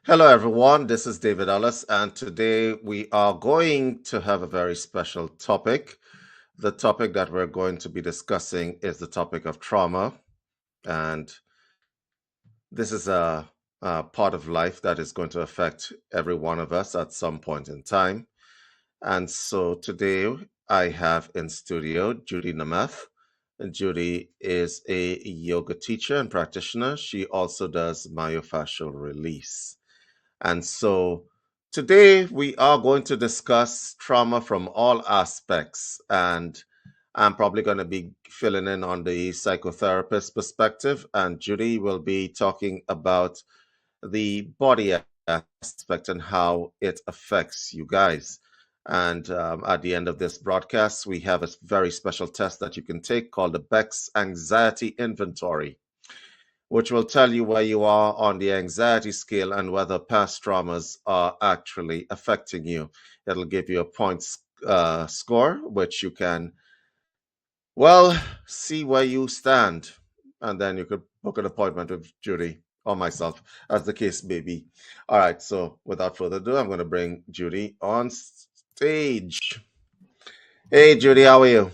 Hello, everyone. This is David Ellis, and today we are going to have a very special topic. The topic that we're going to be discussing is the topic of trauma, and this is a part of life that is going to affect every one of us at some point in time. And so today I have in studio Judy Nemeth. And Judy is a yoga teacher and practitioner. She also does myofascial release. And so today we are going to discuss trauma from all aspects. And I'm probably going to be filling in on the psychotherapist perspective. And Judy will be talking about the body aspect and how it affects you guys. And at the end of this broadcast, we have a very special test that you can take called the Beck's Anxiety Inventory, which will tell you where you are on the anxiety scale and whether past traumas are actually affecting you. It'll give you a points score, which you can, well, see where you stand. And then you could book an appointment with Judy or myself, as the case may be. All right, so without further ado, I'm going to bring Judy on stage. Hey, Judy, how are you?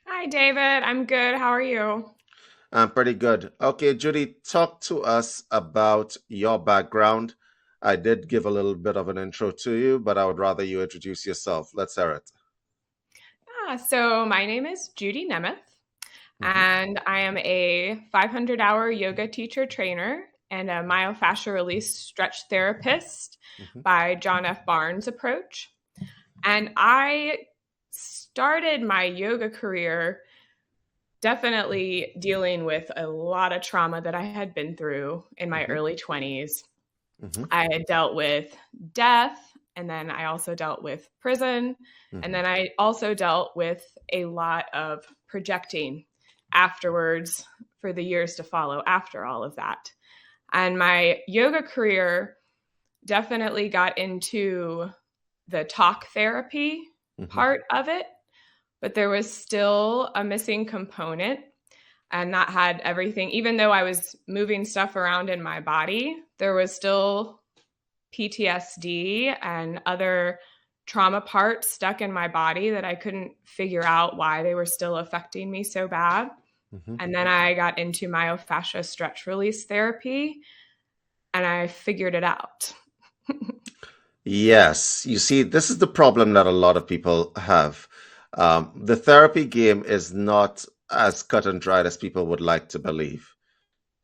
Hi, David. I'm good. How are you? I'm pretty good. Okay, Judy, talk to us about your background. I did give a little bit of an intro to you, but I would rather you introduce yourself. Let's hear it. So my name is Judy Nemeth, Mhm, and I am a 500-hour yoga teacher trainer and a myofascial release stretch therapist mhm, by John F. Barnes approach. And I started my yoga career definitely dealing with a lot of trauma that I had been through in my mhm, early 20s. mhm, I had dealt with death, and then I also dealt with prison, and mhm. then I also dealt with a lot of projecting afterwards for the years to follow after all of that. And my yoga career definitely got into the talk therapy Mhm. part of it, but there was still a missing component, and that had everything. Even though I was moving stuff around in my body, there was still PTSD and other trauma parts stuck in my body that I couldn't figure out why they were still affecting me so bad. Mhm. And then I got into myofascial stretch release therapy and I figured it out. Yes, you see, this is the problem that a lot of people have. The therapy game is not as cut and dried as people would like to believe.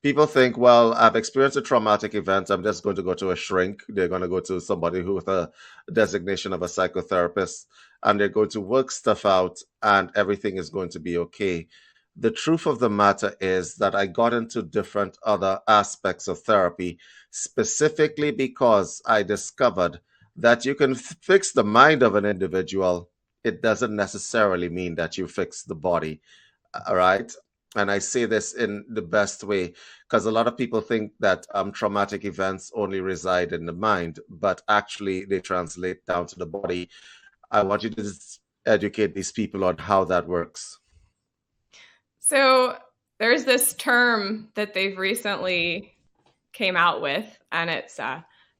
People think, well, I've experienced a traumatic event. I'm just going to go to a shrink. They're going to go to somebody who with a designation of a psychotherapist, and they're going to work stuff out, and everything is going to be okay. The truth of the matter is that I got into different other aspects of therapy specifically because I discovered that you can fix the mind of an individual. It doesn't necessarily mean that you fix the body. All right. And I say this in the best way because a lot of people think that traumatic events only reside in the mind, but actually they translate down to the body. I want you to just educate these people on how that works. So there's this term that they've recently came out with, and it's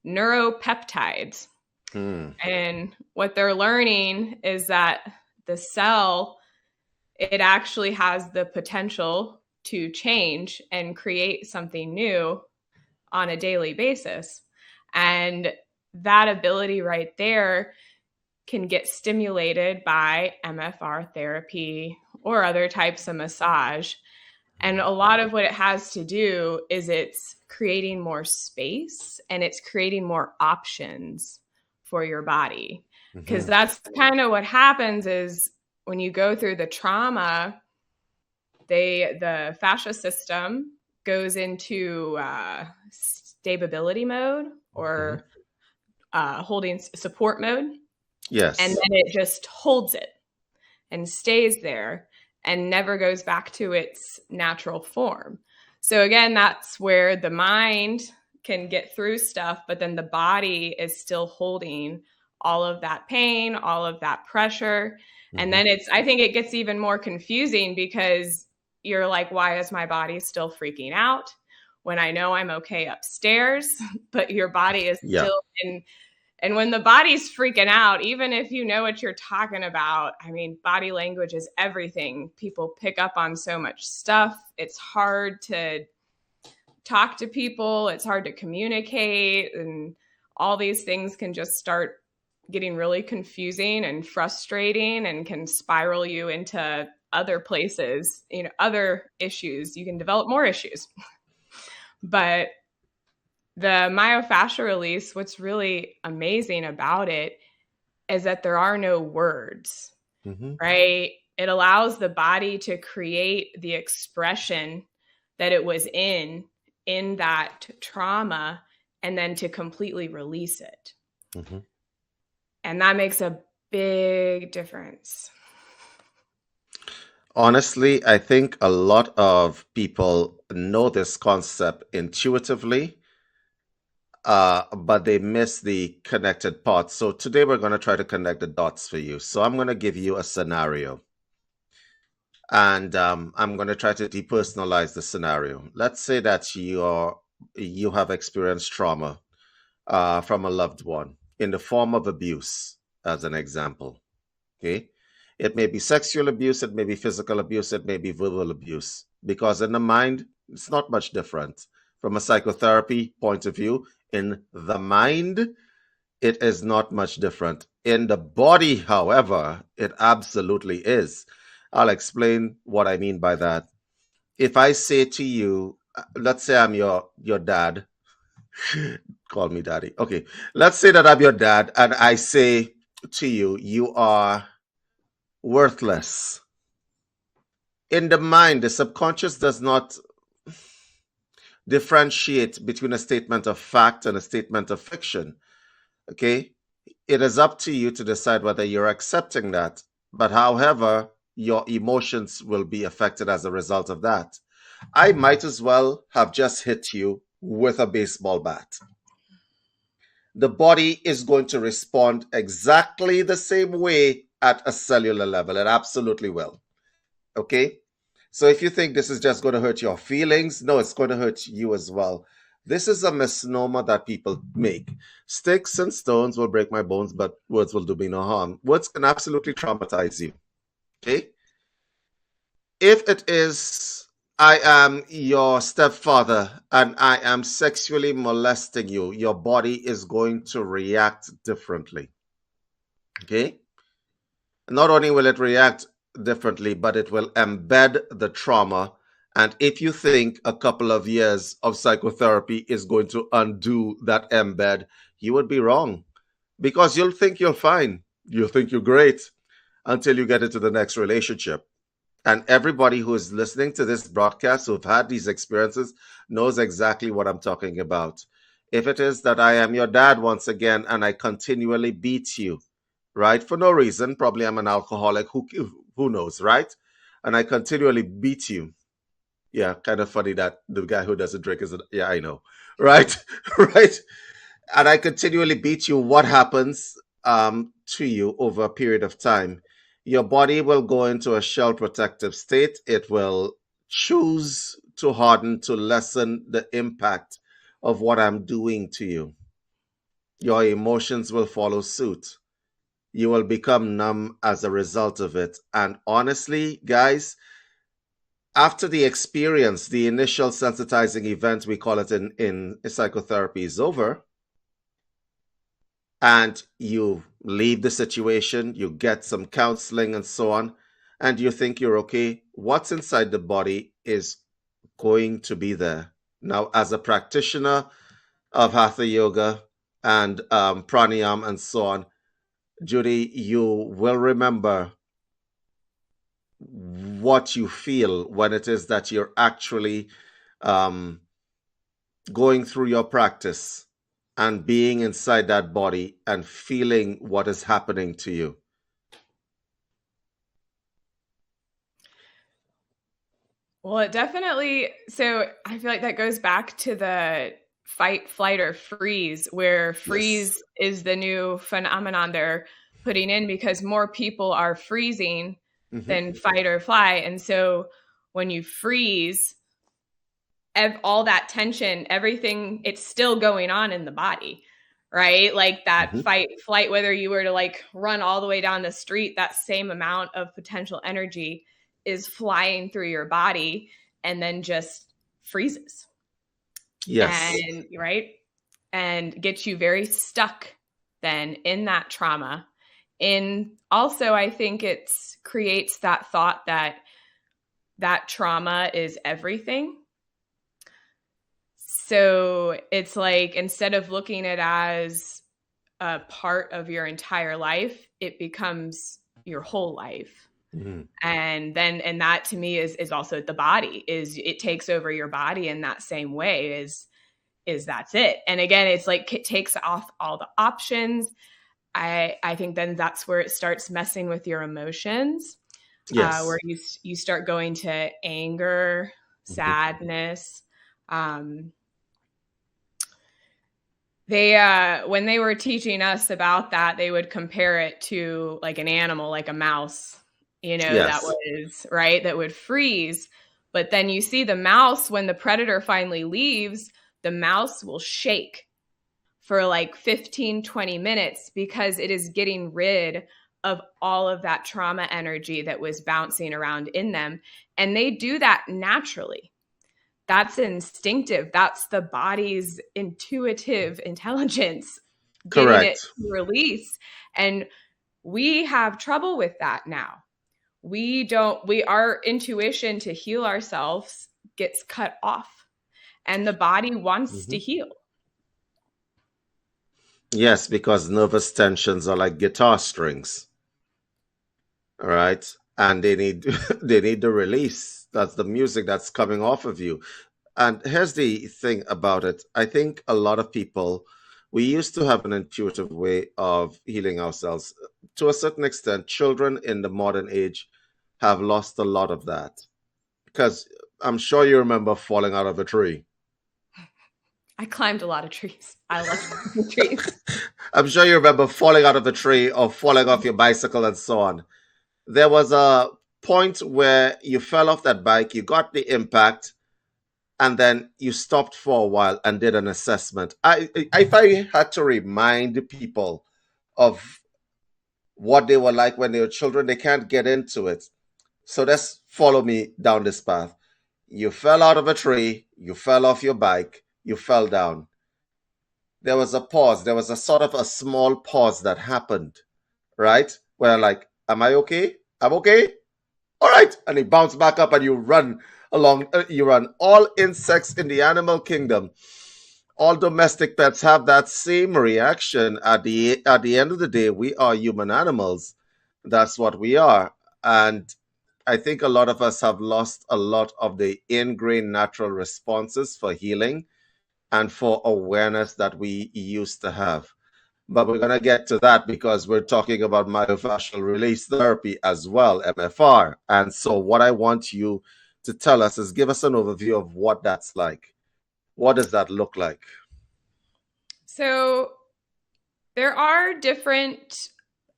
neuropeptides. Hmm. And what they're learning is that the cell, it actually has the potential to change and create something new on a daily basis. And that ability right there can get stimulated by MFR therapy or other types of massage. And a lot of what it has to do is it's creating more space and it's creating more options for your body. Because Hmm. that's kind of what happens is when you go through the trauma, the fascia system goes into stability mode Hmm. or holding support mode, and Yes. then it just holds it and stays there and never goes back to its natural form. So again, that's where the mind can get through stuff, but then the body is still holding all of that pain, all of that pressure. And Hmm. then I think it gets even more confusing because you're like, why is my body still freaking out? when I know I'm okay upstairs, but your body is Yeah. still in. And when the body's freaking out, even if you know what you're talking about, I mean, body language is everything. People pick up on so much stuff. It's hard to talk to people. It's hard to communicate. And all these things can just start getting really confusing and frustrating and can spiral you into other places, other issues. You can develop more issues. But the myofascial release, what's really amazing about it is that there are no words, right? It allows the body to create the expression that it was in that trauma and then to completely release it. And that makes a big difference. Honestly, I think a lot of people know this concept intuitively, but they miss the connected parts. So today we're going to try to connect the dots for you. So I'm going to give you a scenario. And I'm going to try to depersonalize the scenario. Let's say that you have experienced trauma from a loved one in the form of abuse, as an example. Okay, it may be sexual abuse, it may be physical abuse, it may be verbal abuse. Because in the mind, it's not much different. From a psychotherapy point of view, in the mind, it is not much different. In the body, however, it absolutely is. I'll explain what I mean by that. If I say to you, let's say I'm your dad, call me daddy. Okay, let's say that I'm your dad, and I say to you, you are worthless. In the mind, the subconscious does not differentiate between a statement of fact and a statement of fiction. Okay, it is up to you to decide whether you're accepting that. But however, your emotions will be affected as a result of that. I might as well have just hit you with a baseball bat. The body is going to respond exactly the same way at a cellular level. It absolutely will. Okay? So if you think this is just going to hurt your feelings, no, it's going to hurt you as well. This is a misnomer that people make. Sticks and stones will break my bones, but words will do me no harm. Words can absolutely traumatize you. Okay? If it is, I am your stepfather and I am sexually molesting you, your body is going to react differently. Okay? Not only will it react differently, but it will embed the trauma. And if you think a couple of years of psychotherapy is going to undo that embed, you would be wrong. Because you'll think you're fine. You'll think you're great until you get into the next relationship. And everybody who is listening to this broadcast who've had these experiences knows exactly what I'm talking about. If it is that I am your dad once again and I continually beat you, right, for no reason, probably I'm an alcoholic, who knows, right? And I continually beat you. Yeah, kind of funny that the guy who doesn't drink is, yeah, I know, right? Right? And I continually beat you. What happens to you over a period of time? Your body will go into a shell protective state. It will choose to harden to lessen the impact of what I'm doing to you. Your emotions will follow suit. You will become numb as a result of it. And honestly, guys, after the experience, the initial sensitizing event, we call it in psychotherapy, is over, and you leave the situation, you get some counseling and so on, and you think you're okay, what's inside the body is going to be there. Now, as a practitioner of Hatha Yoga and pranayama and so on, Judy, you will remember what you feel when it is that you're actually going through your practice and being inside that body and feeling what is happening to you. Well, it definitely, so I feel like that goes back to the fight, flight, or freeze, where freeze is the new phenomenon they're putting in because more people are freezing than fight or fly. And so when you freeze, all that tension, everything, it's still going on in the body, right? Like that Hmm. fight, flight, whether you were to like run all the way down the street, that same amount of potential energy is flying through your body and then just freezes. Yes. And right, and gets you very stuck then in that trauma. And also I think it's creates that thought that that trauma is everything. So it's like instead of looking at it as a part of your entire life, it becomes your whole life. Mhm. And then and that to me is also the body, is it takes over your body in that same way, is that's it. And again, it's like it takes off all the options. I think then that's where it starts messing with your emotions, where Yes. you start going to anger, Mhm. sadness. Um, they when they were teaching us about that, they would compare it to like an animal, like a mouse, that Yes. was right, that would freeze. But then you see the mouse, when the predator finally leaves, the mouse will shake for like 15-20 minutes because it is getting rid of all of that trauma energy that was bouncing around in them. And they do that naturally. That's instinctive. That's the body's intuitive intelligence getting it Correct. to release. And we have trouble with that now. Our intuition to heal ourselves gets cut off, and the body wants to Mhm. heal. Yes, because nervous tensions are like guitar strings, all right? And they need they need the release. That's the music that's coming off of you. And here's the thing about it. I think a lot of people, we used to have an intuitive way of healing ourselves. To a certain extent, children in the modern age have lost a lot of that. Because I'm sure you remember falling out of a tree. I climbed a lot of trees. I love climbing trees. I'm sure you remember falling out of a tree or falling off your bicycle and so on. There was a point where you fell off that bike, you got the impact, and then you stopped for a while and did an assessment. If I had to remind people of what they were like when they were children, they can't get into it. So let's follow me down this path. You fell out of a tree, you fell off your bike, you fell down. There was a pause. There was a sort of a small pause that happened, right? Where like, am I okay? I'm okay. All right. And he bounced back up and you run along. You run. All insects in the animal kingdom, all domestic pets have that same reaction. At the end of the day, we are human animals. That's what we are. And I think a lot of us have lost a lot of the ingrained natural responses for healing and for awareness that we used to have. But we're going to get to that because we're talking about myofascial release therapy as well, MFR. And so, what I want you to tell us is give us an overview of what that's like. What does that look like? So there are different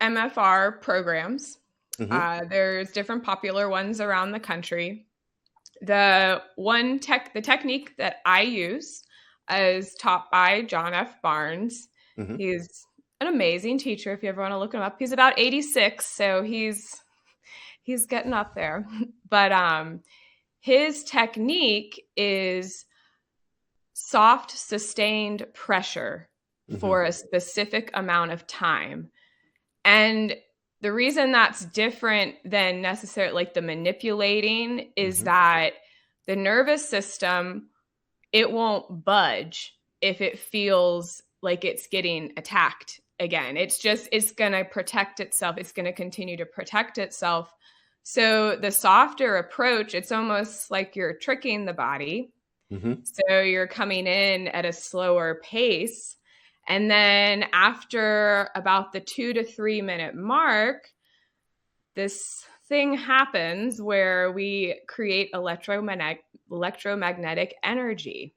MFR programs. Mm-hmm. There's different popular ones around the country. The technique that I use is taught by John F. Barnes. Mm-hmm. He's an amazing teacher. If you ever want to look him up, he's about 86, so he's getting up there. But his technique is soft, sustained pressure Mm-hmm. for a specific amount of time. And the reason that's different than necessarily like the manipulating is Mm-hmm. that the nervous system, it won't budge if it feels like it's getting attacked again. It's going to protect itself. It's going to continue to protect itself. So the softer approach, it's almost like you're tricking the body. Mm-hmm. So you're coming in at a slower pace. And then after about the 2 to 3 minute mark, this thing happens where we create electromagnetic energy,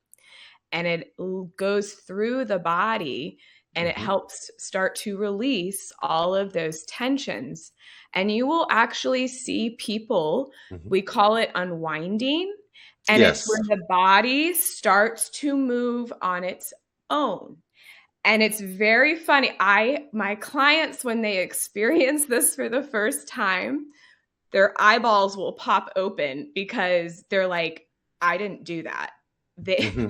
and it goes through the body, and it Mm-hmm. helps start to release all of those tensions. And you will actually see people, Mm-hmm. we call it unwinding, And it's Yes. where the body starts to move on its own. And it's very funny. My clients, when they experience this for the first time, their eyeballs will pop open because they're like, I didn't do that. Hmm.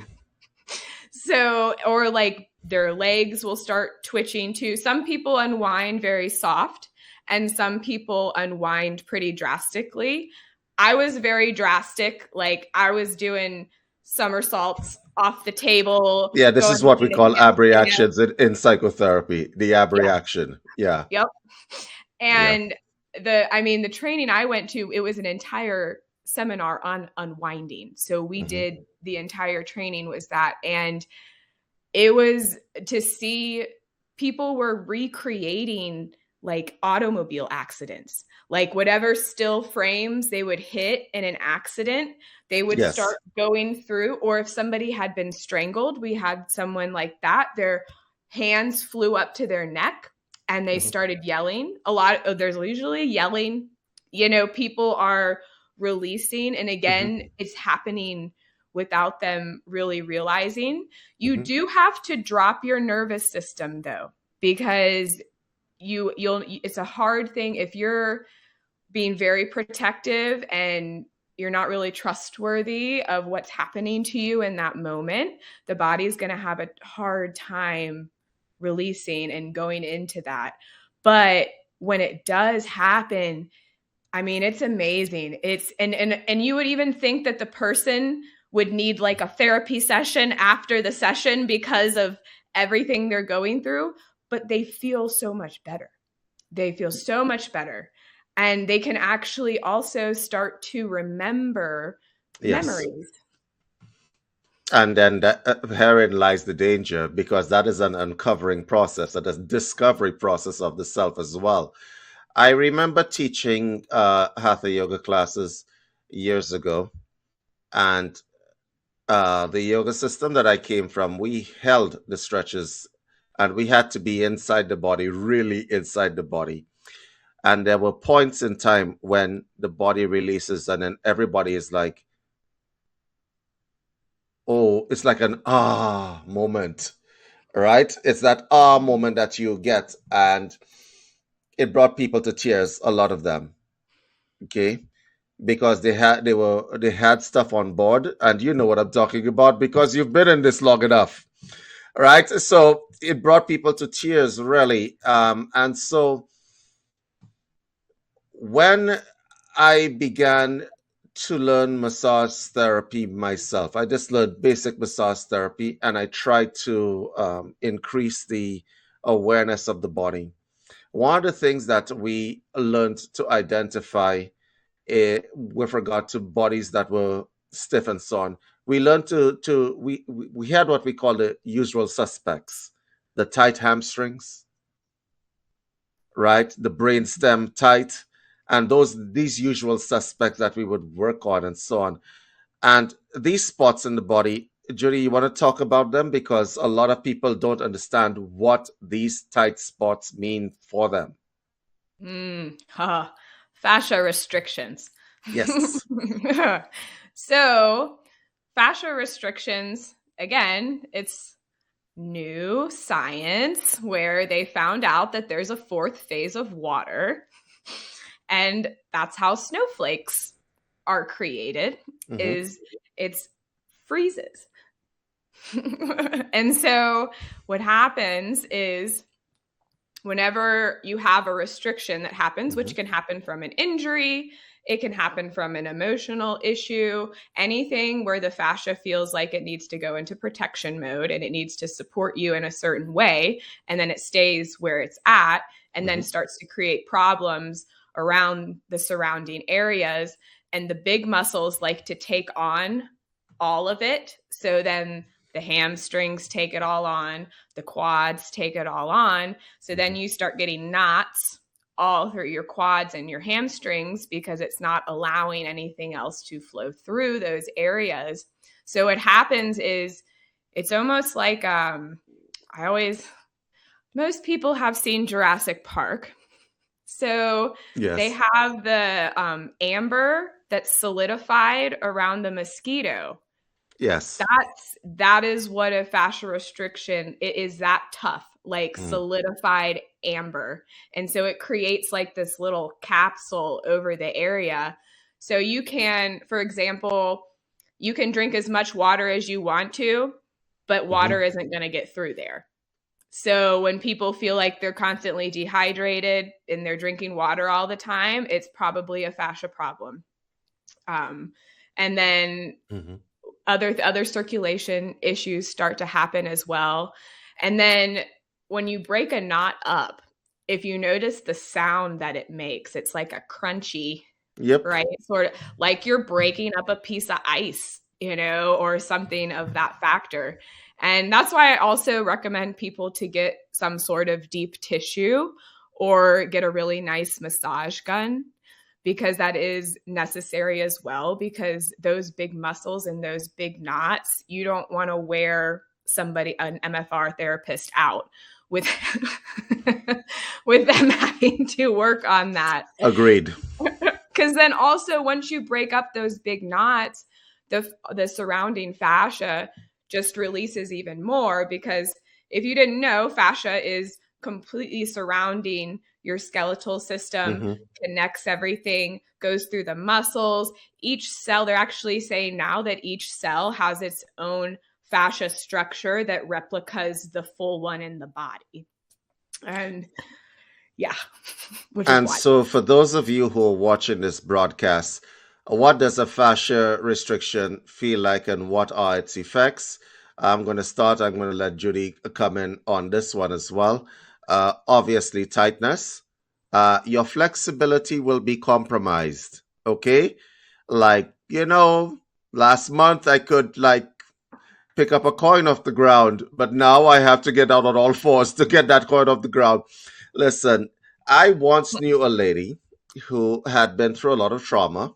So, or like their legs will start twitching too. Some people unwind very soft and some people unwind pretty drastically. I was very drastic. Like I was doing somersaults off the table, Yeah, this going is what we into call ab handstands. reactions in psychotherapy. The ab Yeah. reaction. Yeah. Yep. Yeah. And the training I went to, it was an entire seminar on unwinding. So we Hmm. did the entire training was that. And it was to see people were recreating like automobile accidents, like whatever still frames they would hit in an accident, they would Yes. start going through. Or if somebody had been strangled, we had someone like that, their hands flew up to their neck and they Hmm. started yelling. There's usually yelling, people are releasing. And again, Hmm. it's happening without them really realizing. You Hmm. do have to drop your nervous system though, because it's a hard thing if you're being very protective and you're not really trustworthy of what's happening to you in that moment. The body's going to have a hard time releasing and going into that. But when it does happen, I mean, it's amazing. It's and you would even think that the person would need like a therapy session after the session because of everything they're going through, but they feel so much better. They feel so much better. And they can actually also start to remember Yes. memories. And then herein lies the danger because that is an uncovering process, a discovery process of the self as well. I remember teaching hatha yoga classes years ago, and the yoga system that I came from, we held the stretches and we had to be inside the body, really inside the body. And there were points in time when the body releases, and then everybody is like, oh, it's like an moment, right? It's that moment that you get. And it brought people to tears, a lot of them. Okay. Because they had stuff on board, and you know what I'm talking about because you've been in this long enough, right? So it brought people to tears, really. And so when I began to learn massage therapy myself, I just learned basic massage therapy, and I tried to increase the awareness of the body. One of the things that we learned to identify with regard to bodies that were stiff and so on. We learned we had what we call the usual suspects, the tight hamstrings, right? The brain stem tight, and these usual suspects that we would work on and so on. And these spots in the body, Judy, you want to talk about them because a lot of people don't understand what these tight spots mean for them. Fascia restrictions. Yes. So, fascia restrictions, again, it's new science where they found out that there's a fourth phase of water, and that's how snowflakes are created. Hmm. Is it's freezes. And so what happens is whenever you have a restriction that happens, Hmm. which can happen from an injury, it can happen from an emotional issue, anything where the fascia feels like it needs to go into protection mode and it needs to support you in a certain way, and then it stays where it's at and then Hmm. starts to create problems around the surrounding areas. And the big muscles like to take on all of it. So then the hamstrings take it all on, the quads take it all on. So then you start getting knots all through your quads and your hamstrings because it's not allowing anything else to flow through those areas. So what happens is it's almost like most people have seen Jurassic Park. So they Yes. have the amber that's solidified around the mosquito. Yes. That is what a fascia restriction, it is that tough, like Mm. solidified amber. And so it creates like this little capsule over the area. So you can, for example, you can drink as much water as you want to, but water Mhm. isn't going to get through there. So when people feel like they're constantly dehydrated and they're drinking water all the time, it's probably a fascia problem. And then Mhm. other circulation issues start to happen as well. And then when you break a knot up, if you notice the sound that it makes, it's like a crunchy, Yep. right? Sort of like you're breaking up a piece of ice, or something of that factor. And that's why I also recommend people to get some sort of deep tissue or get a really nice massage gun, because that is necessary as well, because those big muscles and those big knots, you don't want to wear an MFR therapist out with with them having to work on that. Agreed. Because then also once you break up those big knots, the surrounding fascia just releases even more, because if you didn't know, fascia is completely surrounding your skeletal system, Mhm. connects everything, goes through the muscles. Each cell, they're actually saying now that each cell has its own fascia structure that replicas the full one in the body. And yeah, which is And why. so, for those of you who are watching this broadcast, what does a fascia restriction feel like and what are its effects? I'm going to start. I'm going to let Judy come in on this one as well. Obviously, tightness. Your flexibility will be compromised. Okay. Like, last month I could like pick up a coin off the ground, but now I have to get out on all fours to get that coin off the ground. Listen, I once knew a lady who had been through a lot of trauma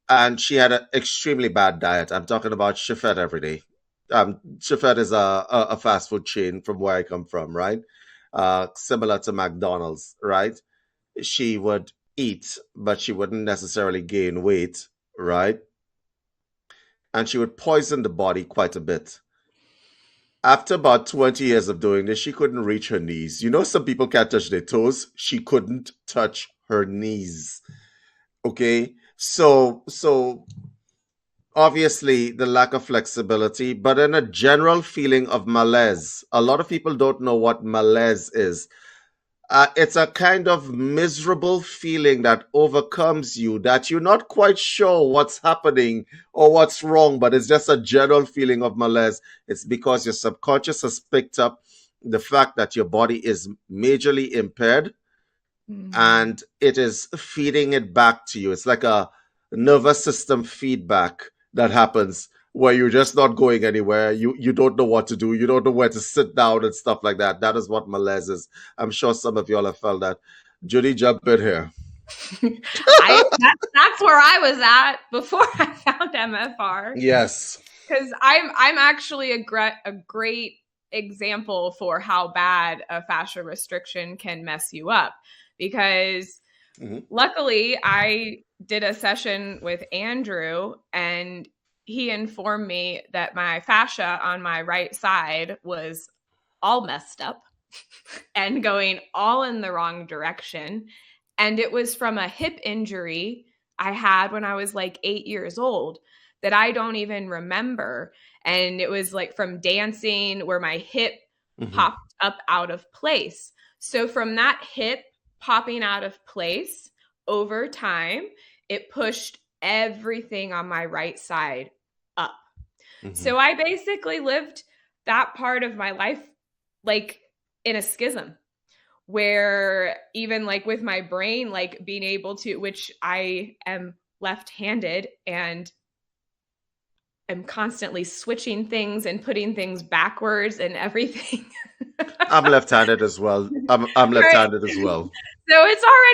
and she had an extremely bad diet. I'm talking about she fed every day. She fed is a fast food chain from where I come from, right? Similar to McDonald's, right? She would eat, but she wouldn't necessarily gain weight, right? And she would poison the body quite a bit. After about 20 years of doing this, she couldn't reach her knees. Some people can't touch their toes. She couldn't touch her knees. Okay. So obviously the lack of flexibility, but in a general feeling of malaise. A lot of people don't know what malaise is. It's a kind of miserable feeling that overcomes you, that you're not quite sure what's happening or what's wrong, but it's just a general feeling of malaise. It's because your subconscious has picked up the fact that your body is majorly impaired Mhm. and it is feeding it back to you. It's like a nervous system feedback that happens where you're just not going anywhere. You don't know what to do. You don't know where to sit down and stuff like that. That is what malaise is. I'm sure some of y'all have felt that. Judy, jump in here. That's where I was at before I found MFR, Yes. because I'm actually a great example for how bad a fascia restriction can mess you up, because Mhm. luckily I did a session with Andrew and he informed me that my fascia on my right side was all messed up and going all in the wrong direction. And it was from a hip injury I had when I was like 8 years old that I don't even remember. And it was like from dancing where my hip Mhm. popped up out of place. So from that hip popping out of place over time, it pushed everything on my right side up. Mhm. So I basically lived that part of my life like in a schism, where even like with my brain, like being able to, which I am left-handed and am constantly switching things and putting things backwards and everything. I'm left-handed as well. I'm Right. left-handed as well. So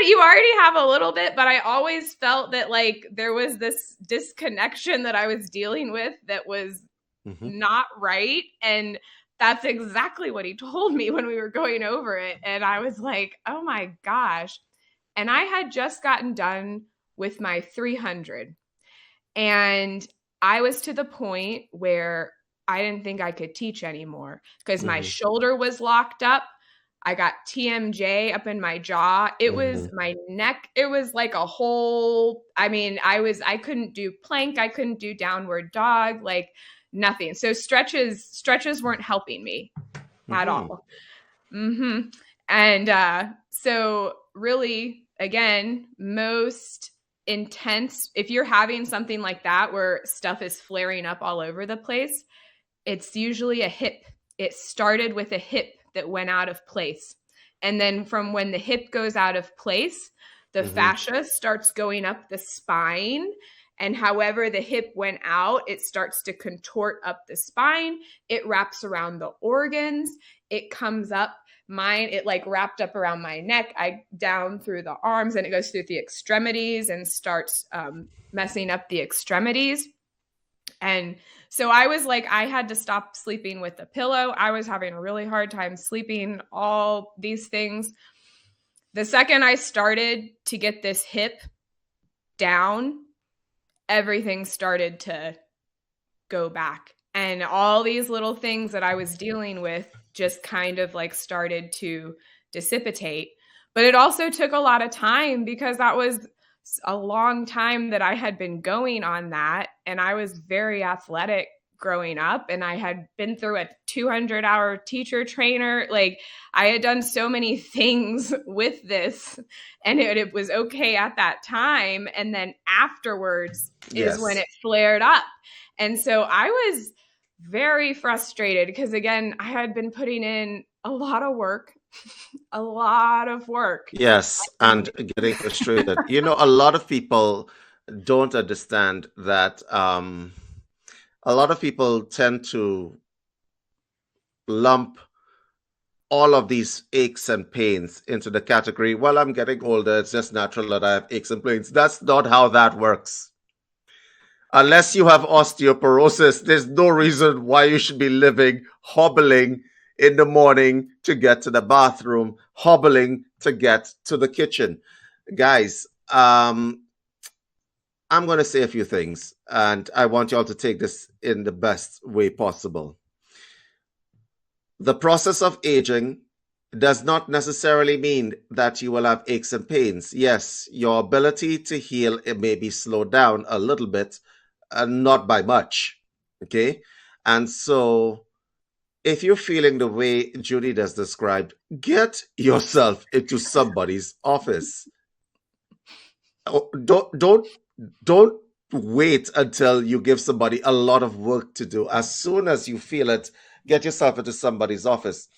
you already have a little bit, but I always felt that like there was this disconnection that I was dealing with that was Mhm. not right. And That's exactly what he told me when we were going over it. And I was like, oh my gosh. And I had just gotten done with my 300. And I was to the point where I didn't think I could teach anymore because my Hmm. shoulder was locked up. I got TMJ up in my jaw. It was Hmm. my neck. It was like a whole, I mean, I couldn't do plank. I couldn't do downward dog, like nothing. So stretches weren't helping me at Hmm. all. And so really, again, most intense, if you're having something like that where stuff is flaring up all over the place, it's usually a hip. It started with a hip that went out of place. And then from when the hip goes out of place, the Hmm. fascia starts going up the spine. And however the hip went out, it starts to contort up the spine. It wraps around the organs. It comes up. Mine, it like wrapped up around my neck, I down through the arms, and it goes through the extremities and starts messing up the extremities. And so I was like, I had to stop sleeping with a pillow. I was having a really hard time sleeping, all these things. The second I started to get this hip down, everything started to go back. And all these little things that I was dealing with just kind of like started to dissipate. But it also took a lot of time because that was a long time that I had been going on that. And I was very athletic growing up, and I had been through a 200-hour teacher trainer. Like I had done so many things with this, and it was okay at that time. And then afterwards is when Yes. it flared up. And so I was very frustrated because, again, I had been putting in a lot of work, a lot of work. Yes, And and getting frustrated. You know, a lot of people don't understand that a lot of people tend to lump all of these aches and pains into the category, well, I'm getting older, it's just natural that I have aches and pains. That's not how that works. Unless you have osteoporosis, there's no reason why you should be living hobbling in the morning to get to the bathroom, hobbling to get to the kitchen. Guys, I'm going to say a few things, and I want y'all to take this in the best way possible. The process of aging does not necessarily mean that you will have aches and pains. Yes, your ability to heal it may be slowed down a little bit, not by much. Okay. And so, if you're feeling the way Judy has described, get yourself into somebody's office. Oh, don't wait until you give somebody a lot of work to do. As soon as you feel it, get yourself into somebody's office.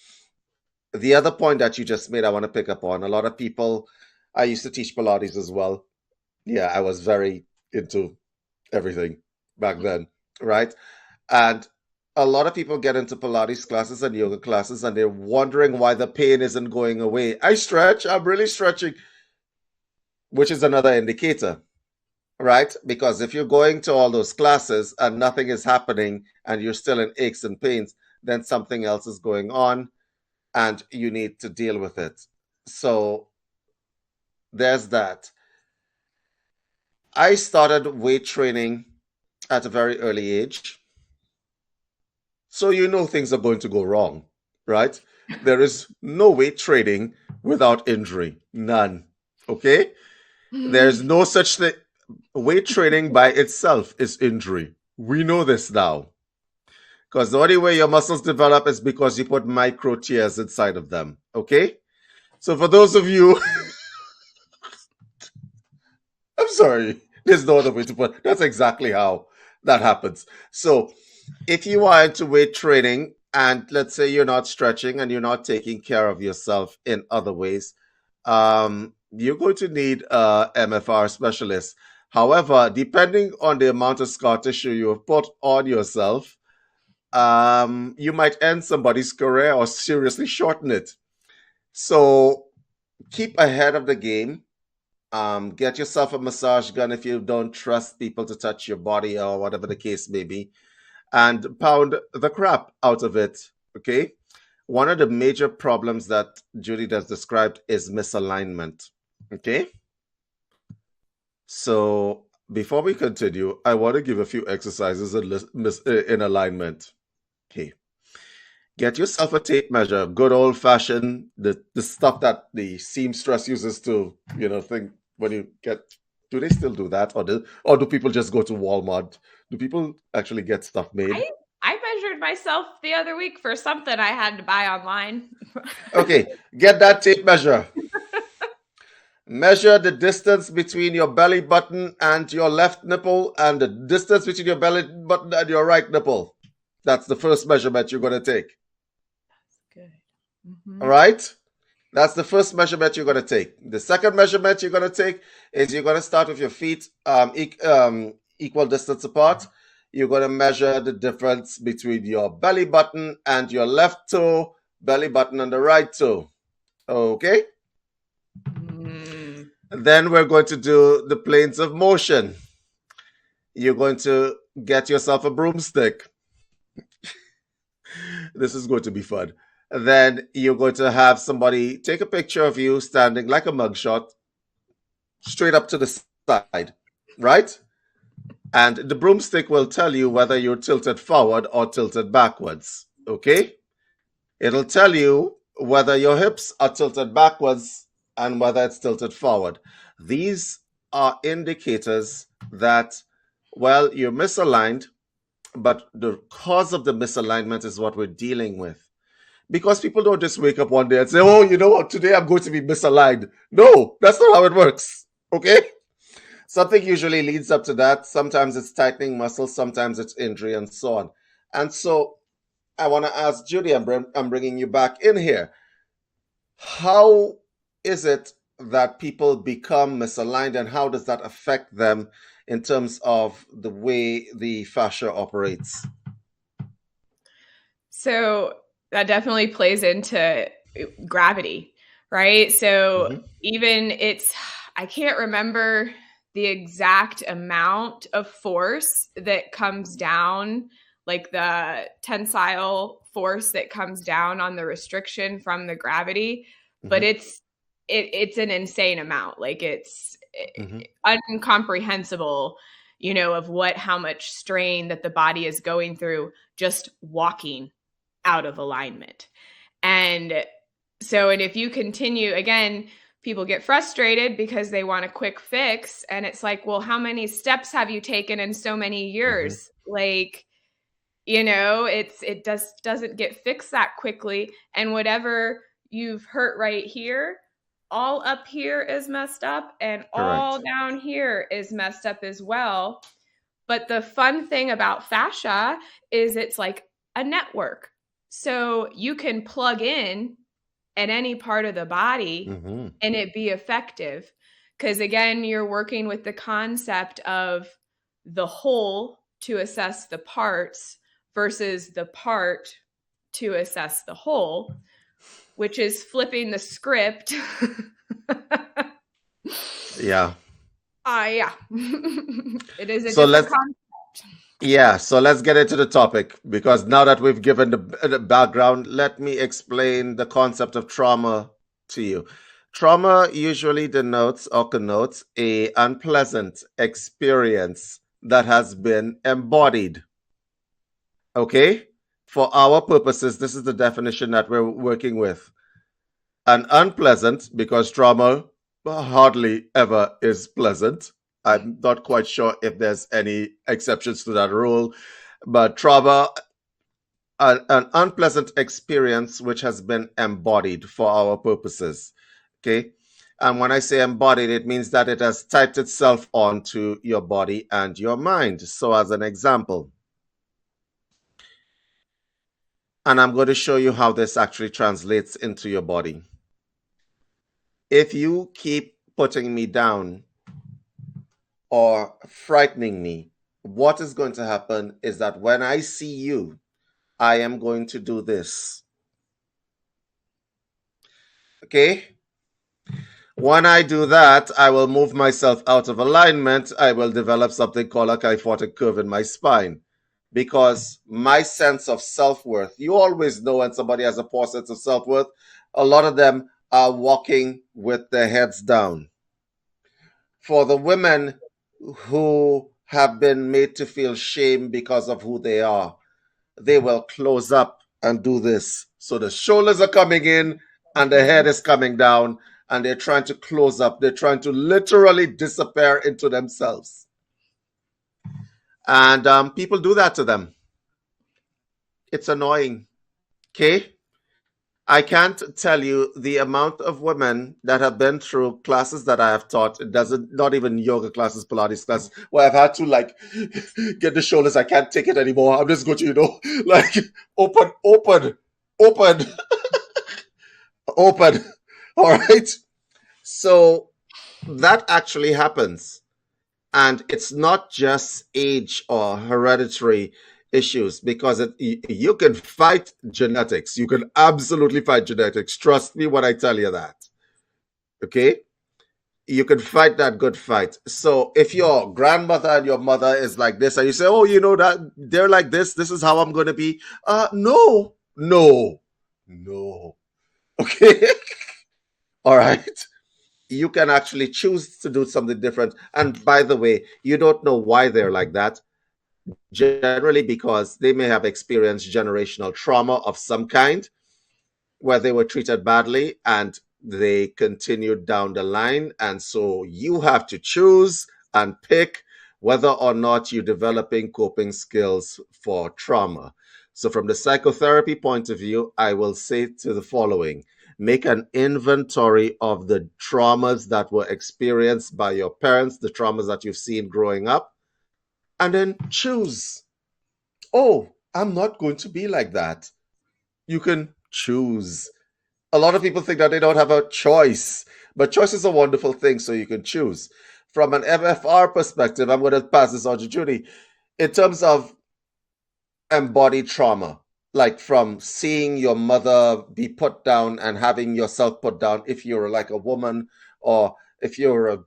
The other point that you just made, I want to pick up on. A lot of people, I used to teach Pilates as well. Yeah, I was very into everything back then, right? And a lot of people get into Pilates classes and yoga classes and they're wondering why the pain isn't going away. I stretch, I'm really stretching, which is another indicator, right? Because if you're going to all those classes and nothing is happening and you're still in aches and pains, then something else is going on and you need to deal with it. So there's that. I started weight training at a very early age. So you know things are going to go wrong, right? There is no weight training without injury. None. Okay? There's no such thing. Weight training by itself is injury. We know this now. Because the only way your muscles develop is because you put micro tears inside of them. Okay? So for those of you, I'm sorry, there's no other way to put it. That's exactly how that happens. So if you are into weight training and let's say you're not stretching and you're not taking care of yourself in other ways, you're going to need a MFR specialist. However, depending on the amount of scar tissue you have put on yourself, you might end somebody's career or seriously shorten it. So keep ahead of the game. Get yourself a massage gun if you don't trust people to touch your body or whatever the case may be, and pound the crap out of it Okay. One of the major problems that Judy has described is misalignment. Okay. So before we continue, I want to give a few exercises in alignment. Okay. Get yourself a tape measure, good old fashioned, the stuff that the seamstress uses to, think when you get. Do they still do that, or do people just go to Walmart? Do people actually get stuff made? I measured myself the other week for something I had to buy online. Okay, get that tape measure. Measure the distance between your belly button and your left nipple and the distance between your belly button and your right nipple. That's the first measurement you're going to take. That's good. Mm-hmm. All right? That's the first measurement you're going to take. The second measurement you're going to take is you're going to start with your feet equal distance apart. You're going to measure the difference between your belly button and your left toe, belly button and the right toe. Okay? Then we're going to do the planes of motion. You're going to get yourself a broomstick. This is going to be fun. Then you're going to have somebody take a picture of you standing like a mugshot, straight up to the side, right? And the broomstick will tell you whether you're tilted forward or tilted backwards, okay? It'll tell you whether your hips are tilted backwards and whether it's tilted forward. These are indicators that, well, you're misaligned, but the cause of the misalignment is what we're dealing with. Because people don't just wake up one day and say, oh, you know what, today I'm going to be misaligned. No, that's not how it works, okay? Something usually leads up to that. Sometimes it's tightening muscles, sometimes it's injury, and so on. And so I want to ask Judy, I'm bringing you back in here. How is it that people become misaligned, and how does that affect them in terms of the way the fascia operates? So that definitely plays into gravity, right? So even I can't remember the exact amount of force that comes down, like the tensile force that comes down on the restriction from the gravity, but it's an insane amount. Like it's incomprehensible, of how much strain that the body is going through just walking out of alignment. And if you continue, again, people get frustrated because they want a quick fix. And it's like, well, how many steps have you taken in so many years? Like, it just doesn't get fixed that quickly. And whatever you've hurt right here, all up here is messed up, and all down here is messed up as well. But the fun thing about fascia is it's like a network. So you can plug in at any part of the body and it be effective. Because again, you're working with the concept of the whole to assess the parts versus the part to assess the whole, which is flipping the script. Yeah. Yeah. It is a different concept. Yeah, so let's get into the topic, because now that we've given the background, let me explain the concept of trauma to you. Trauma usually denotes or connotes an unpleasant experience that has been embodied. Okay? For our purposes, this is the definition that we're working with. An unpleasant, because trauma hardly ever is pleasant. I'm not quite sure if there's any exceptions to that rule, but trauma, an unpleasant experience which has been embodied for our purposes. Okay. And when I say embodied, it means that it has typed itself onto your body and your mind. So as an example, and I'm going to show you how this actually translates into your body. If you keep putting me down or frightening me, what is going to happen is that when I see you, I am going to do this. Okay? When I do that, I will move myself out of alignment. I will develop something called a kyphotic curve in my spine. because my sense of self-worth, you always know when somebody has a poor sense of self-worth, a lot of them are walking with their heads down. For the women who have been made to feel shame because of who they are, they will close up and do this. So the shoulders are coming in and the head is coming down, and they're trying to close up. They're trying to literally disappear into themselves. And people do that to them. It's annoying. Okay? I can't tell you the amount of women that have been through classes that I have taught. It doesn't, not even yoga classes, Pilates classes, where I've had to like get the shoulders. I can't take it anymore. I'm just going to, like open, open, open, open. All right. So that actually happens. And it's not just age or hereditary issues, because you can fight genetics. You can absolutely fight genetics. Trust me when I tell you that. Okay? You can fight that good fight. So if your grandmother and your mother is like this, and you say, oh, that they're like this is how I'm going to be. No, no, no. Okay? All right. You can actually choose to do something different. And by the way, you don't know why they're like that. Generally, because they may have experienced generational trauma of some kind, where they were treated badly and they continued down the line. And so you have to choose and pick whether or not you're developing coping skills for trauma. So, from the psychotherapy point of view, I will say to the following: make an inventory of the traumas that were experienced by your parents, the traumas that you've seen growing up, and then choose. Oh, I'm not going to be like that. You can choose. A lot of people think that they don't have a choice, but choice is a wonderful thing, so you can choose. From an MFR perspective, I'm going to pass this on to Judy. In terms of embodied trauma, like from seeing your mother be put down and having yourself put down, if you're like a woman, or if you're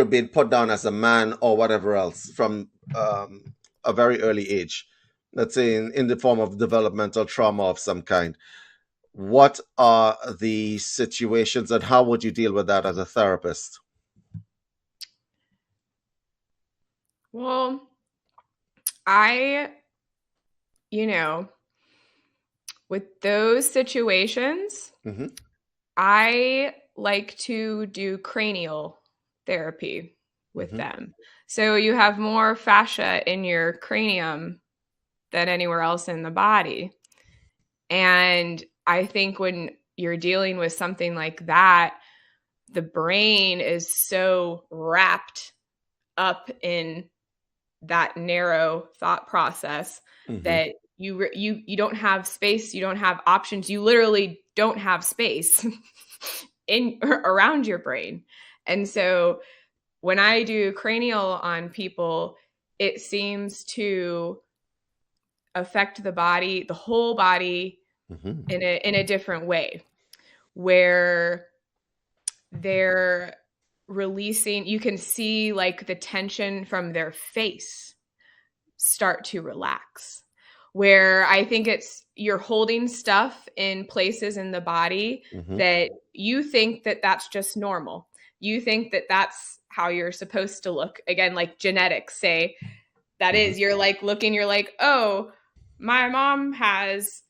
being put down as a man or whatever else, from a very early age, let's say in the form of developmental trauma of some kind. What are the situations and how would you deal with that as a therapist? Well, I, with those situations, Mm-hmm. I like to do cranial therapy with Mm-hmm. them. So you have more fascia in your cranium than anywhere else in the body. And I think when you're dealing with something like that, the brain is so wrapped up in that narrow thought process that you don't have space, you don't have options, you literally don't have space in around your brain. And so when I do cranial on people, it seems to affect the body, the whole body, Mm-hmm. in a different way, where they're releasing, you can see like the tension from their face start to relax, where I think it's you're holding stuff in places in the body Mm-hmm. that you think that that's just normal. You think that that's how you're supposed to look. Again, like genetics say that Mm-hmm. is, you're like looking, you're like, oh, my mom has,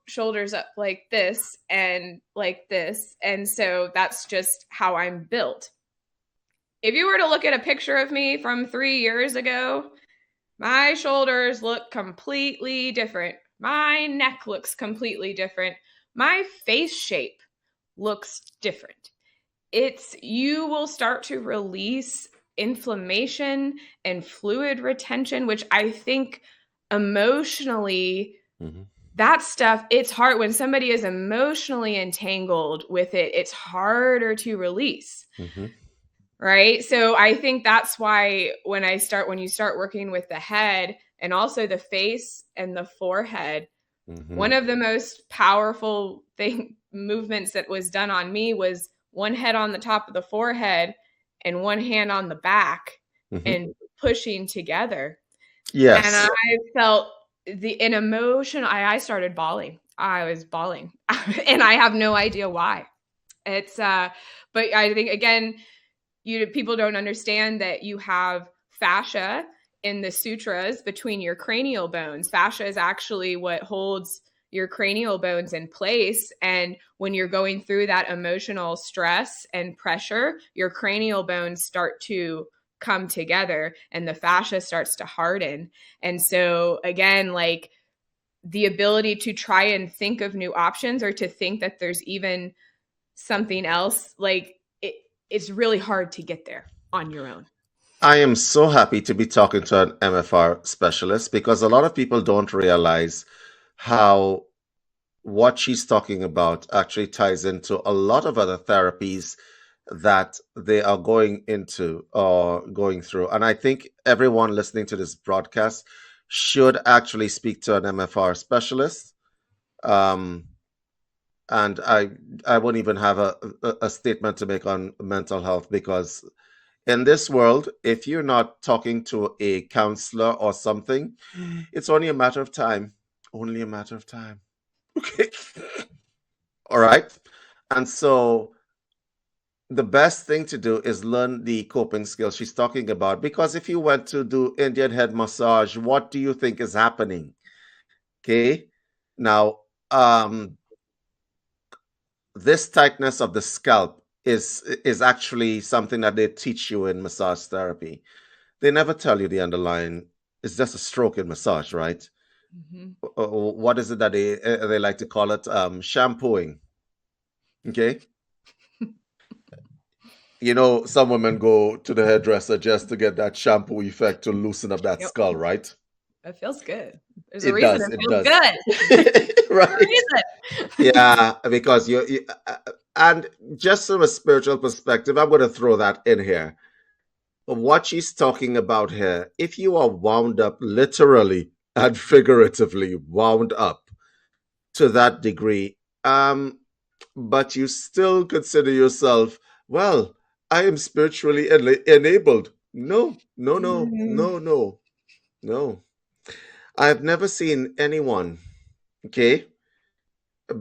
shoulders up like this and like this. And so that's just how I'm built. If you were to look at a picture of me from 3 years ago, my shoulders look completely different. My neck looks completely different. My face shape looks different. You will start to release inflammation and fluid retention, which I think emotionally, Mm-hmm. that stuff, it's hard when somebody is emotionally entangled with it. It's harder to release. Mm-hmm. Right. So I think that's why when you start working with the head and also the face and the forehead, Mm-hmm. one of the most powerful movements that was done on me was one head on the top of the forehead and one hand on the back Mm-hmm. and pushing together. And I Yes. felt an emotion. I started bawling. I was bawling, and I have no idea why. It's but I think again, people don't understand that you have fascia in the sutras between your cranial bones. Fascia is actually what holds your cranial bones in place. And when you're going through that emotional stress and pressure, your cranial bones start to come together and the fascia starts to harden. And so, again, like the ability to try and think of new options or to think that there's even something else, like it's really hard to get there on your own. I am so happy to be talking to an MFR specialist because a lot of people don't realize how what she's talking about actually ties into a lot of other therapies that they are going into or going through. And I think everyone listening to this broadcast should actually speak to an MFR specialist. Um, and I won't even have a statement to make on mental health because in this world, if you're not talking to a counselor or something, it's only a matter of time. Only a matter of time. Okay. All right. And so the best thing to do is learn the coping skills she's talking about. Because if you went to do Indian head massage, what do you think is happening? Okay. Now, this tightness of the scalp is actually something that they teach you in massage therapy. They never tell you the underlying. It's just a stroke in massage, right? Mm-hmm. What is it that they like to call it? Shampooing. Okay. You know, some women go to the hairdresser just to get that shampoo effect to loosen up that Yep. skull, right? It feels good. There's a It reason does. it It feels does. good. There's Right. a reason. Yeah, because and just from a spiritual perspective, I'm going to throw that in here. What she's talking about here, if you are wound up literally and figuratively wound up to that degree, but you still consider yourself, well, I am spiritually enabled. No, no, no, Mm. no, no, no. I've never seen anyone, okay,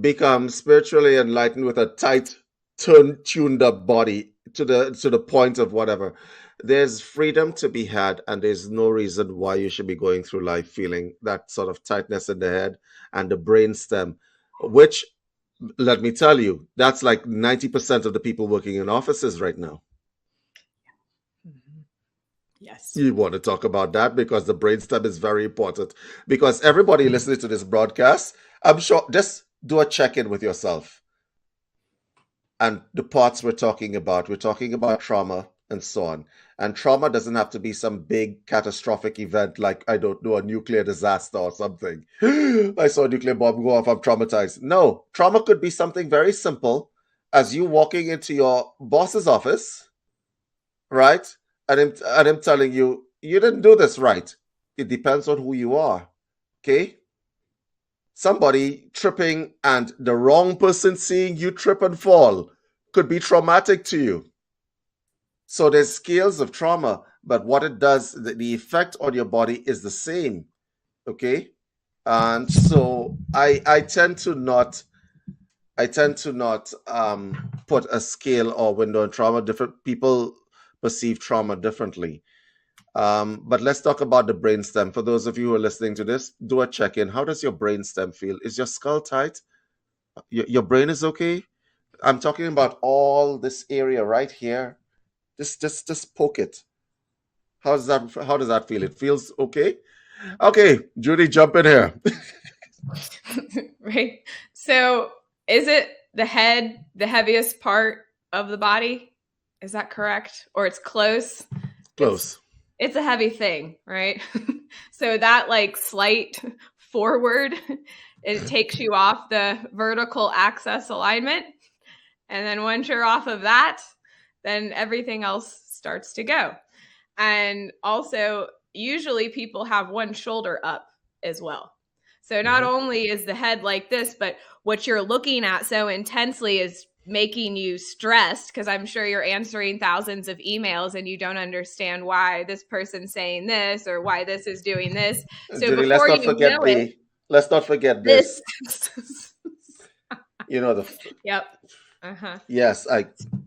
become spiritually enlightened with a tight, tuned up body to the point of whatever. There's freedom to be had, and there's no reason why you should be going through life feeling that sort of tightness in the head and the brain stem, which let me tell you, that's like 90% of the people working in offices right now. Mm-hmm. Yes. You want to talk about that because the brainstem is very important. Because everybody listening to this broadcast, I'm sure, just do a check in with yourself. And the parts we're talking about trauma and so on. And trauma doesn't have to be some big catastrophic event like, I don't know, a nuclear disaster or something. I saw a nuclear bomb go off, I'm traumatized. No, trauma could be something very simple as you walking into your boss's office, right? And him telling you, you didn't do this right. It depends on who you are. Okay? Somebody tripping and the wrong person seeing you trip and fall could be traumatic to you. So there's scales of trauma, but what it does, the effect on your body is the same. Okay? And so I tend to not put a scale or window on trauma. Different people perceive trauma differently. But let's talk about the brainstem. For those of you who are listening to this, do a check in. How does your brainstem feel? Is your skull tight? Your brain is okay? I'm talking about all this area right here. Just poke it. How does that feel? It feels okay? Okay, Judy, jump in here. Right. So, is it the head, the heaviest part of the body? Is that correct? Or it's close? It's Close. it's a heavy thing, right? So that like slight forward, it takes you off the vertical axis alignment. And then once you're off of that, then everything else starts to go. And also, usually people have one shoulder up as well. So not Mhm. only is the head like this, but what you're looking at so intensely is making you stressed because I'm sure you're answering thousands of emails and you don't understand why this person's saying this or why this is doing this. So Judy, before you know it, let's not forget this. You know the Yep. Uh-huh. yes,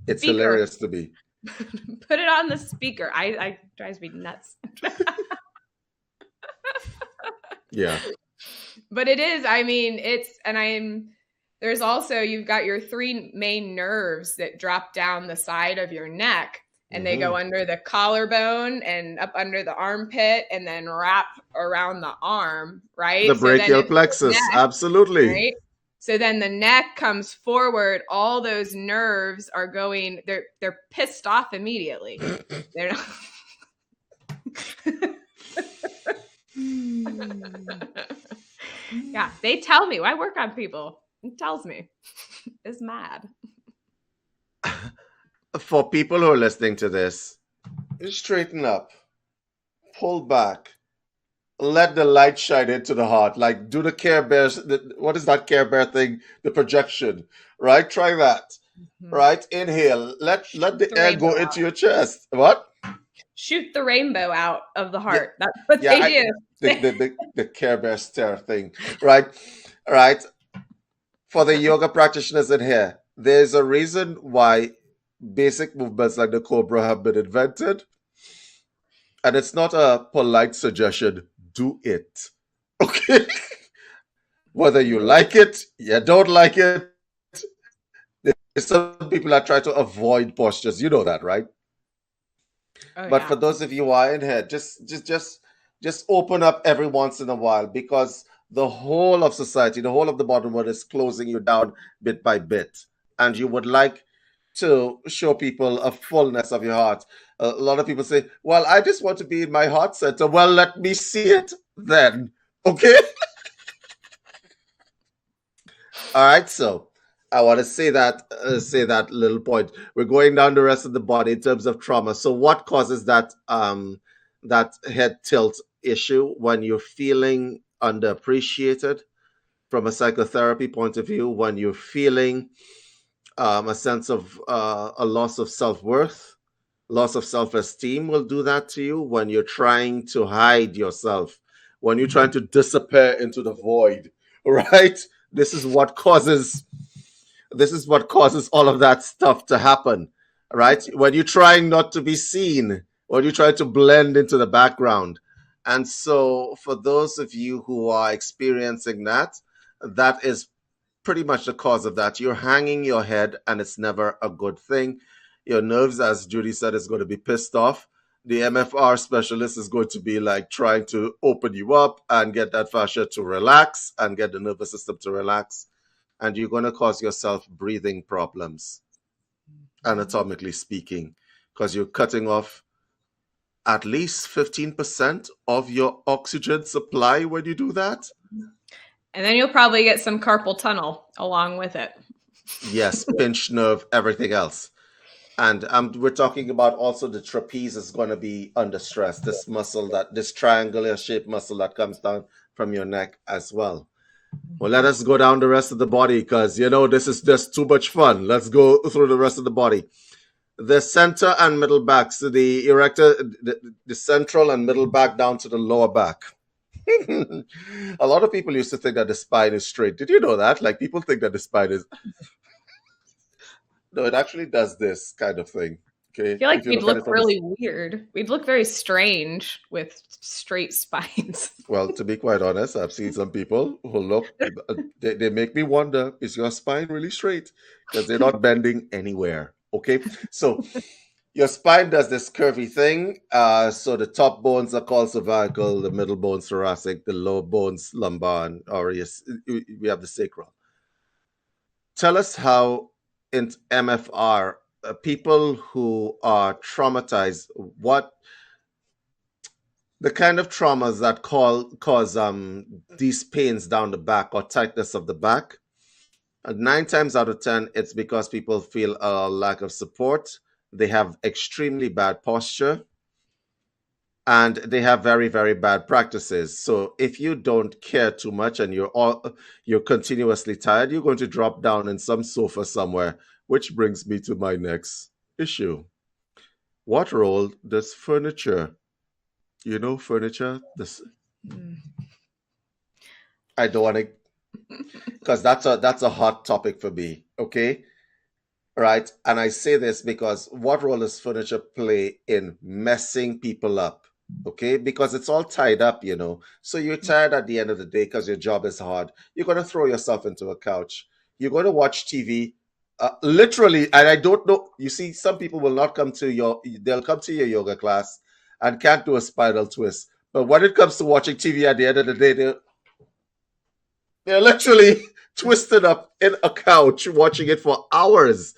it's Speaker. hilarious to me. Put it on the speaker. I drives me nuts. Yeah. But it is, I mean, there's also, you've got your three main nerves that drop down the side of your neck, and they go under the collarbone and up under the armpit and then wrap around the arm, right? The brachial plexus, neck, absolutely. Right? So then the neck comes forward, all those nerves are going, they're pissed off immediately. They're not Yeah, they tell me. I work on people. It tells me. It's mad. For people who are listening to this, straighten up, pull back, let the light shine into the heart. Like, do the Care Bears. What is that Care Bear thing? The projection, right? Try that. Right? Inhale. Let the air go into your chest. What? Shoot the rainbow out of the heart. Yeah. That's what they do. The Care Bear stare thing, right? Right. For the yoga practitioners in here, there's a reason why basic movements like the Cobra have been invented. And it's not a polite suggestion. Do it. Okay? Whether you like it, you don't like it. There's some people that try to avoid postures. You know that, right? Oh, but yeah. For those of you who are in here, just open up every once in a while, because the whole of society, the whole of the modern world is closing you down bit by bit. And you would like to show people a fullness of your heart. A lot of people say, well, I just want to be in my heart center. Well, let me see it then. Okay? All right, so I want to say that little point. We're going down the rest of the body in terms of trauma. So what causes that head tilt issue when you're feeling underappreciated from a psychotherapy point of view, when you're feeling a sense of a loss of self-worth, loss of self-esteem will do that to you when you're trying to hide yourself, when you're trying to disappear into the void, right? This is what causes all of that stuff to happen, right? When you're trying not to be seen, when you try to blend into the background. And so for those of you who are experiencing that, that is pretty much the cause of that. You're hanging your head, and it's never a good thing. Your nerves, as Judy said, is going to be pissed off. The MFR specialist is going to be like trying to open you up and get that fascia to relax and get the nervous system to relax. And you're going to cause yourself breathing problems, anatomically speaking, because you're cutting off at least 15% of your oxygen supply when you do that. And then you'll probably get some carpal tunnel along with it. Yes, pinched nerve, everything else. And we're talking about also the trapeze is going to be under stress, this muscle, this triangular shaped muscle that comes down from your neck as well. Well, let us go down the rest of the body, because, this is just too much fun. Let's go through the rest of the body. The center and middle back, so the erector, the central and middle back down to the lower back. A lot of people used to think that the spine is straight. Did you know that? Like, people think that the spine is... No, it actually does this kind of thing. Okay. I feel like we'd look really weird. We'd look very strange with straight spines. Well, to be quite honest, I've seen some people who look, they make me wonder, is your spine really straight? Because they're not bending anywhere. Okay. So your spine does this curvy thing. So the top bones are called cervical, the middle bones thoracic, the lower bones lumbar, or yes, we have the sacral. Tell us how in MFR, people who are traumatized, what the kind of traumas that cause these pains down the back or tightness of the back. And 9 times out of 10, it's because people feel a lack of support. They have extremely bad posture, and they have very, very bad practices. So if you don't care too much and you're continuously tired, you're going to drop down in some sofa somewhere Which brings me to my next issue. What role does furniture, furniture, this Mm. I don't want to, because that's a hot topic for me, okay? Right? And I say this because what role does furniture play in messing people up? Okay? Because it's all tied up. So you're tired at the end of the day because your job is hard. You're going to throw yourself into a couch. You're going to watch TV. Literally, and I don't know. You see, some people will not come to they'll come to your yoga class and can't do a spiral twist. But when it comes to watching TV at the end of the day, they're literally twisted up in a couch watching it for hours.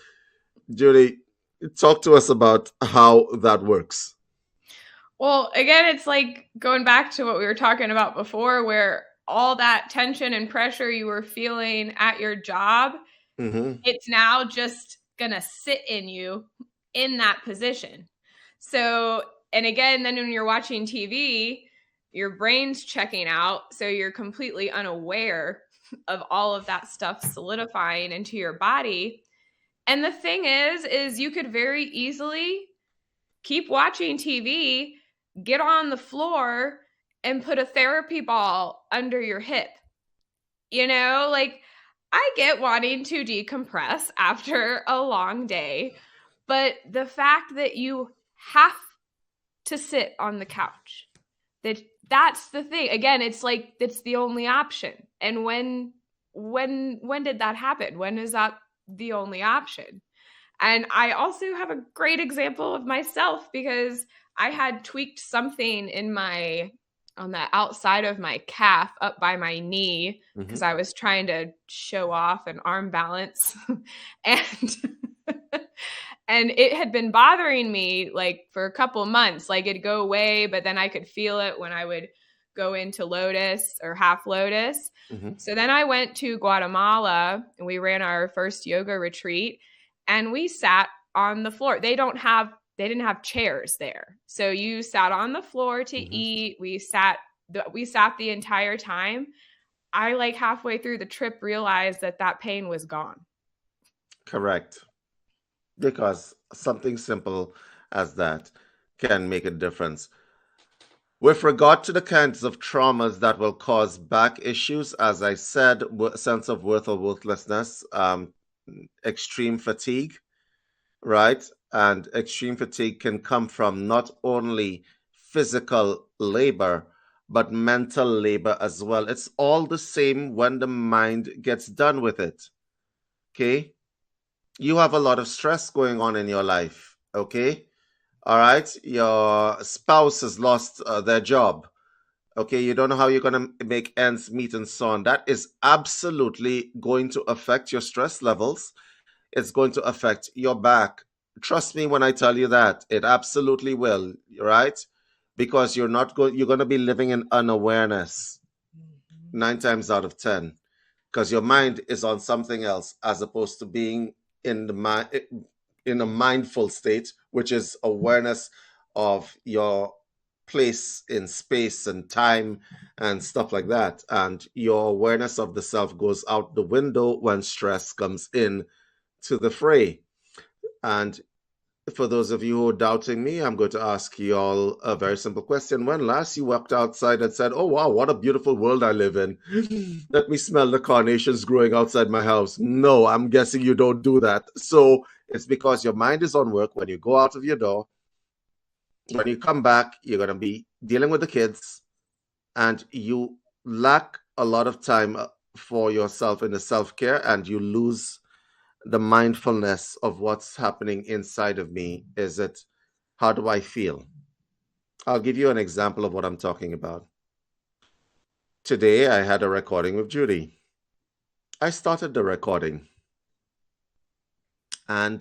Judy, talk to us about how that works. Well, again, it's like going back to what we were talking about before, where all that tension and pressure you were feeling at your job, it's now just going to sit in you in that position. So, and again, then when you're watching TV, your brain's checking out. So you're completely unaware of all of that stuff solidifying into your body. And the thing is you could very easily keep watching TV, get on the floor and put a therapy ball under your hip. Like I get wanting to decompress after a long day, but the fact that you have to sit on the couch, that's the thing. Again, it's like it's the only option. And when did that happen? When is that the only option? And I also have a great example of myself because I had tweaked something on the outside of my calf up by my knee because I was trying to show off an arm balance. and and it had been bothering me like for a couple months. Like it'd go away, but then I could feel it when I would go into lotus or half lotus. So then I went to Guatemala and we ran our first yoga retreat and we sat on the floor. They didn't have chairs there. So you sat on the floor to eat. We sat the entire time. I like halfway through the trip realized that pain was gone. Correct. Because something simple as that can make a difference. With regard to the kinds of traumas that will cause back issues, as I said, sense of worth or worthlessness, extreme fatigue, right? And extreme fatigue can come from not only physical labor, but mental labor as well. It's all the same when the mind gets done with it. Okay? You have a lot of stress going on in your life. Okay? All right? Your spouse has lost their job. Okay? You don't know how you're going to make ends meet and so on. That is absolutely going to affect your stress levels. It's going to affect your back. Trust me when I tell you that. It absolutely will, right? Because you're going to be living in unawareness 9 times out of 10 because your mind is on something else as opposed to being in a mindful state, which is awareness of your place in space and time and stuff like that. And your awareness of the self goes out the window when stress comes in to the fray. And for those of you who are doubting me, I'm going to ask you all a very simple question. When last you walked outside and said, "Oh, wow, what a beautiful world I live in. Let me smell the carnations growing outside my house"? No, I'm guessing you don't do that. So it's because your mind is on work. When you go out of your door, when you come back, you're going to be dealing with the kids and you lack a lot of time for yourself in the self-care and you lose the mindfulness of what's happening inside of me. Is it, how do I feel? I'll give you an example of what I'm talking about. Today, I had a recording with Judy. I started the recording and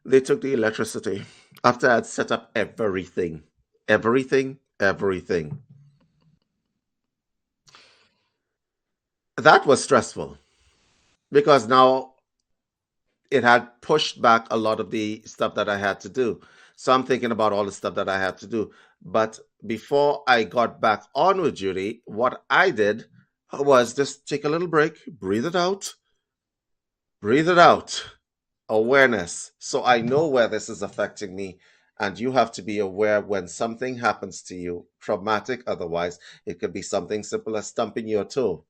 they took the electricity after I'd set up everything. That was stressful because now it had pushed back a lot of the stuff that I had to do. So I'm thinking about all the stuff that I had to do. But before I got back on with Judy, what I did was just take a little break, breathe it out, Awareness. So I know where this is affecting me. And you have to be aware when something happens to you, traumatic otherwise. It could be something simple as stumping your toe.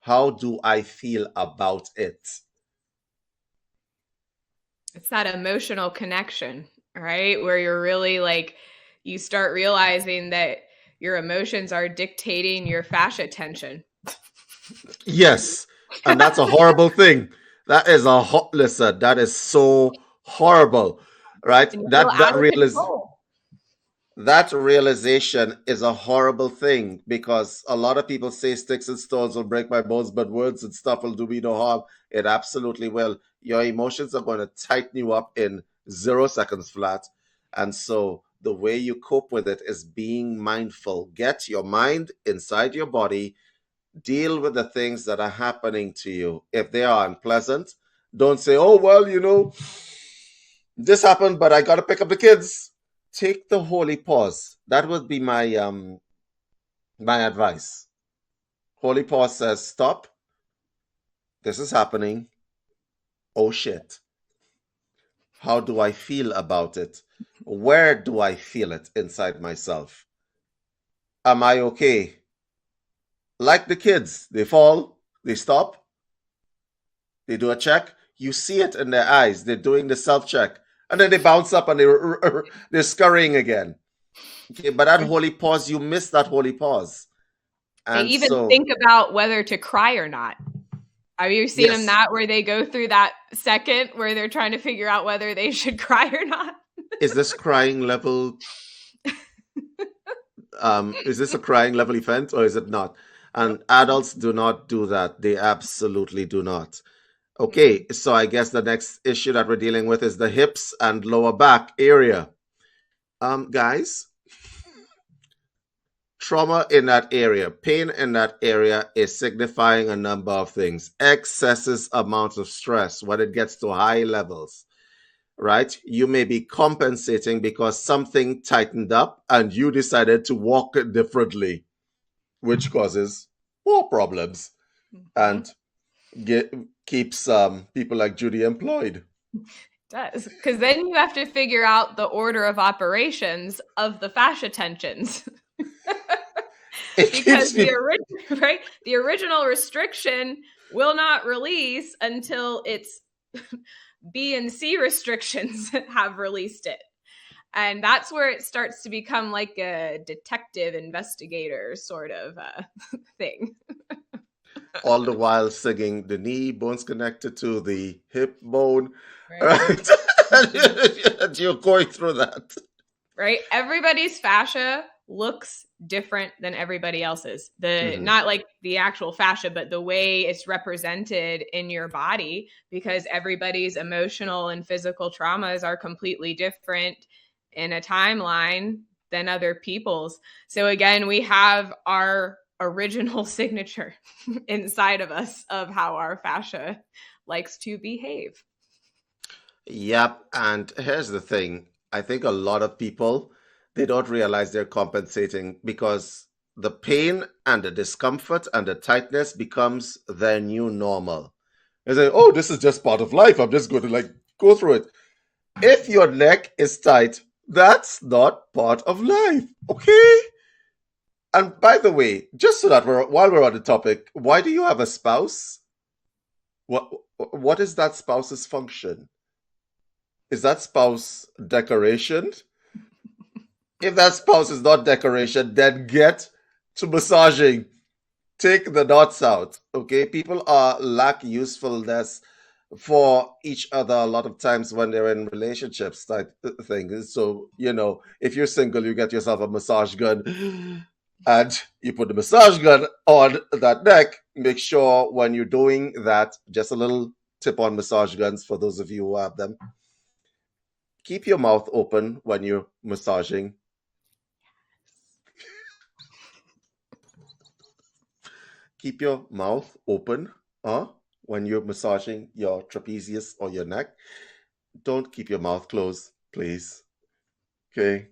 How do I feel about it? It's that emotional connection, right? Where you're really like, you start realizing that your emotions are dictating your fascia tension. Yes. And that's a horrible thing. That is listen, that is so horrible, right? And you feel That out of realization. control. That realization is a horrible thing because a lot of people say sticks and stones will break my bones, but words and stuff will do me no harm. It absolutely will. Your emotions are going to tighten you up in 0 seconds flat. And so the way you cope with it is being mindful. Get your mind inside your body, deal with the things that are happening to you. If they are unpleasant, don't say, oh, well, this happened, but I got to pick up the kids. Take the holy pause. That would be my advice. Holy pause says, stop. This is happening. Oh shit. How do I feel about it? Where do I feel it inside myself? Am I okay? Like the kids, they fall, they stop, they do a check. You see it in their eyes. They're doing the self check. And then they bounce up and they're scurrying again. Okay, but that holy pause, you miss that holy pause. They And even so, think about whether to cry or not. Have you seen them yes, where they go through that second where they're trying to figure out whether they should cry or not? is this crying level is this a crying level event or is it not? And adults do not do that. They absolutely do not. Okay, so I guess the next issue that we're dealing with is the hips and lower back area. Guys, trauma in that area, pain in that area is signifying a number of things. Excesses amounts of stress when it gets to high levels, right? You may be compensating because something tightened up and you decided to walk differently, which causes more problems and get, keeps people like Judy employed. Does, because then you have to figure out the order of operations of the fascia tensions. It Because keeps people. the original restriction will not release until its B and C restrictions have released it. And that's where it starts to become like a detective investigator sort of thing. All the while singing the knee bones connected to the hip bone, Right. right? And you're going through that. Right? Everybody's fascia looks different than everybody else's. Mhm. Not like the actual fascia, but the way it's represented in your body, because everybody's emotional and physical traumas are completely different in a timeline than other people's. So again, we have our original signature inside of us of how our fascia likes to behave. Yep. And here's the thing. I think a lot of people, they don't realize they're compensating because the pain and the discomfort and the tightness becomes their new normal. They say, oh, this is just part of life. I'm just going to like go through it. If your neck is tight, that's not part of life. Okay? And by the way, just so that while we're on the topic, why do you have a spouse? What what is that spouse's function? Is that spouse decoration? If that spouse is not decoration, then get to massaging. Take the knots out. Okay, people are lack usefulness for each other a lot of times when they're in relationships type things. So if you're single, you get yourself a massage gun and you put the massage gun on that neck. Make sure when you're doing that, just a little tip on massage guns for those of you who have them. Keep your mouth open when you're massaging. Keep your mouth open when you're massaging your trapezius or your neck. Don't keep your mouth closed, please. Okay?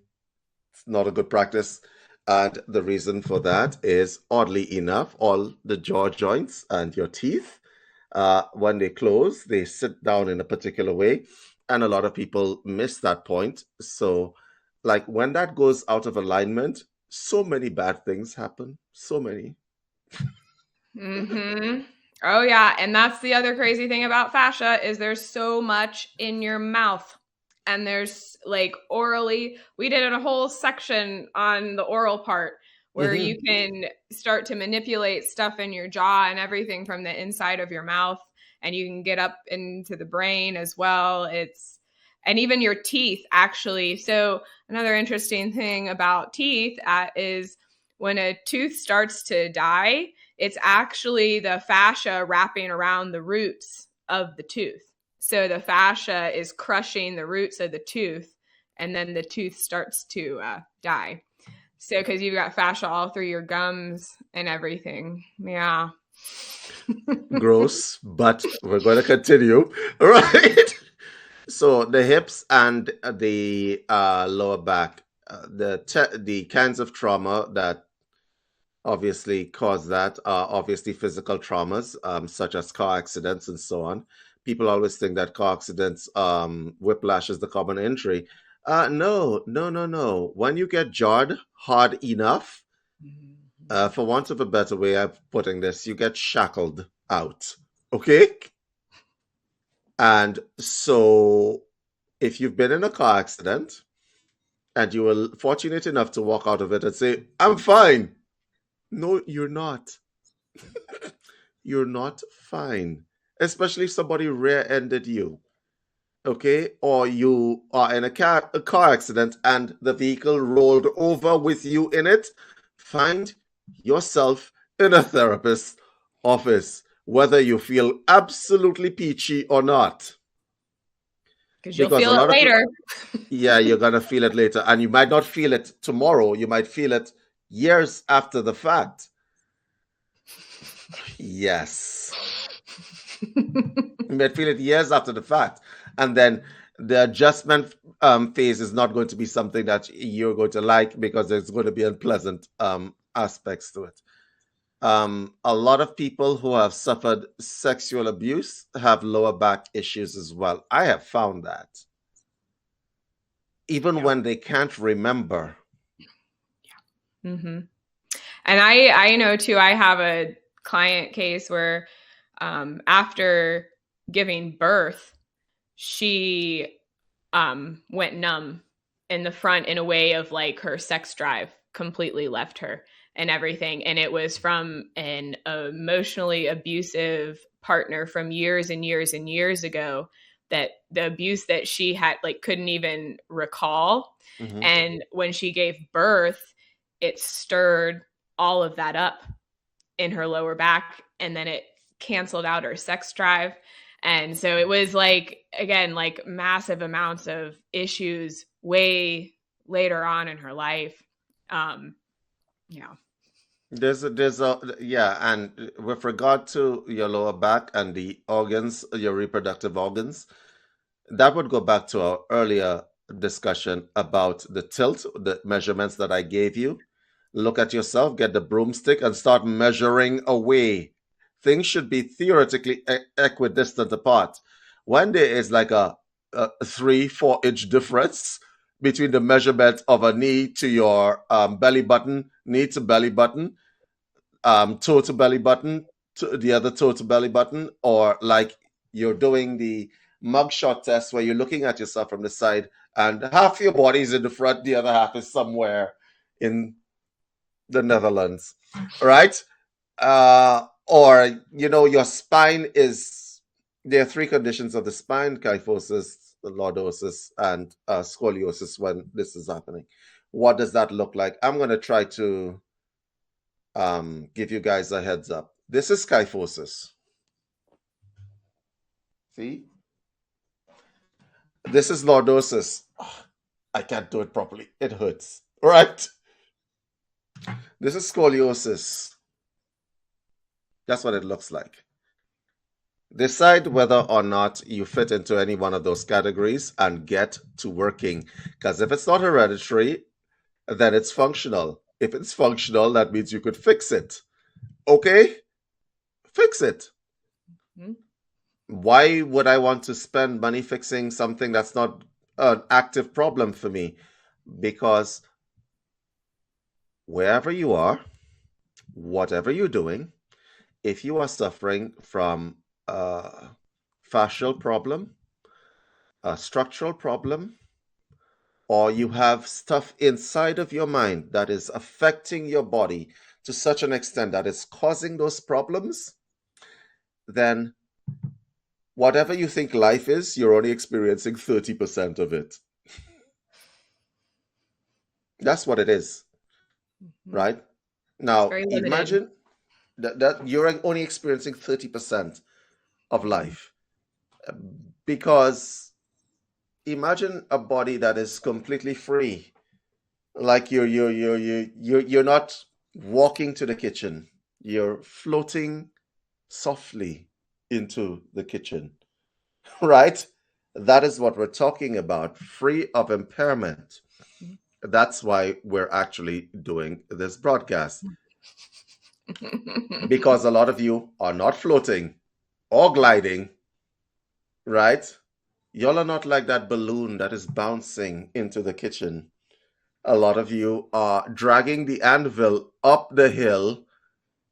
It's not a good practice. And the reason for that is, oddly enough, all the jaw joints and your teeth When they close, they sit down in a particular way, and a lot of people miss that point. So, like when that goes out of alignment, so many bad things happen. So many. Mm-hmm. Oh yeah, and that's the other crazy thing about fascia is there's so much in your mouth. And there's like orally, we did a whole section on the oral part where you Hmm. can start to manipulate stuff in your jaw and everything from the inside of your mouth, and you can get up into the brain as well. It's and even your teeth actually. So another interesting thing about teeth is when a tooth starts to die, it's actually the fascia wrapping around the roots of the tooth. So the fascia is crushing the roots of the tooth, and then the tooth starts to die. So because you've got fascia all through your gums and everything. Yeah. Gross, but we're going to continue. All right. So the hips and the lower back, the kinds of trauma that obviously cause that are obviously physical traumas, such as car accidents and so on. People always think that car accidents, whiplash is the common injury. No, no, no, no. When you get jarred hard enough, for want of a better way of putting this, you get shackled out. Okay? And so if you've been in a car accident and you were fortunate enough to walk out of it and say, I'm fine. No, you're not. You're not fine. Especially if somebody rear-ended you. Okay? Or you are in a car accident and the vehicle rolled over with you in it. Find yourself in a therapist's office, whether you feel absolutely peachy or not. Because you'll Because a feel it lot of people, later. yeah, you're gonna feel it later, and you might not feel it tomorrow. You might feel it years after the fact. Yes, you might feel it years after the fact, and then the adjustment phase is not going to be something that you're going to like because there's going to be unpleasant aspects to it. A lot of people who have suffered sexual abuse have lower back issues as well. I have found that even Yeah. when they can't remember. Mm-hmm. And I know too, I have a client case where after giving birth, she went numb in the front in a way of like her sex drive completely left her and everything. And it was from an emotionally abusive partner from years and years and years ago, that the abuse that she had like couldn't even recall. Mhm. And when she gave birth, it stirred all of that up in her lower back, and then it canceled out her sex drive. And so it was like, again, like massive amounts of issues way later on in her life. um yeah. Yeah, and with regard to your lower back and the organs, your reproductive organs, that would go back to our earlier discussion about the tilt, the measurements that I gave you. Look at yourself, get the broomstick, and start measuring away. Things should be theoretically equidistant apart. When there is like a 3, 4 inch difference between the measurement of a knee to your belly button, knee to belly button, toe to belly button, to the other toe to belly button, or like you're doing the mugshot test where you're looking at yourself from the side and half your body is in the front, the other half is somewhere in the Netherlands, right? Or your spine is there are three conditions of the spine: kyphosis, lordosis, and scoliosis. When this is happening, what does that look like? I'm going to try to give you guys a heads up. This is kyphosis. See? This is lordosis. I can't do it properly. It hurts. Right? This is scoliosis. That's what it looks like. Decide whether or not you fit into any one of those categories and get to working. Because if it's not hereditary, then it's functional. If it's functional, that means you could fix it. Okay? Fix it. Why would I want to spend money fixing something that's not an active problem for me? Because wherever you are, whatever you're doing, if you are suffering from a fascial problem, a structural problem, or you have stuff inside of your mind that is affecting your body to such an extent that it's causing those problems, then whatever you think life is, you're only experiencing 30% of it. That's what it is, right? It's Now, very limited. imagine that you're only experiencing 30% of life because imagine a body that is completely free, like you're not walking to the kitchen, you're floating softly into the kitchen, right? That is what we're talking about, free of impairment. That's why we're actually doing this broadcast, because a lot of you are not floating or gliding, right? Y'all are not like that balloon that is bouncing into the kitchen. A lot of you are dragging the anvil up the hill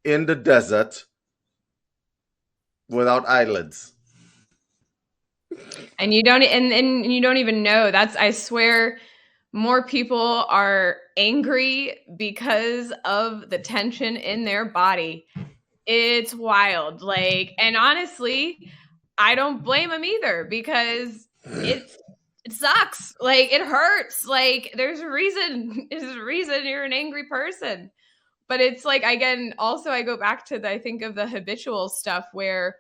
in the desert without eyelids. And you don't even know. That's, I swear, more people are angry because of the tension in their body. It's wild. Like, and honestly, I don't blame them either, because it sucks. Like, it hurts. Like, there's a reason. There's a reason you're an angry person. But it's like, again, also I go back to I think of the habitual stuff where,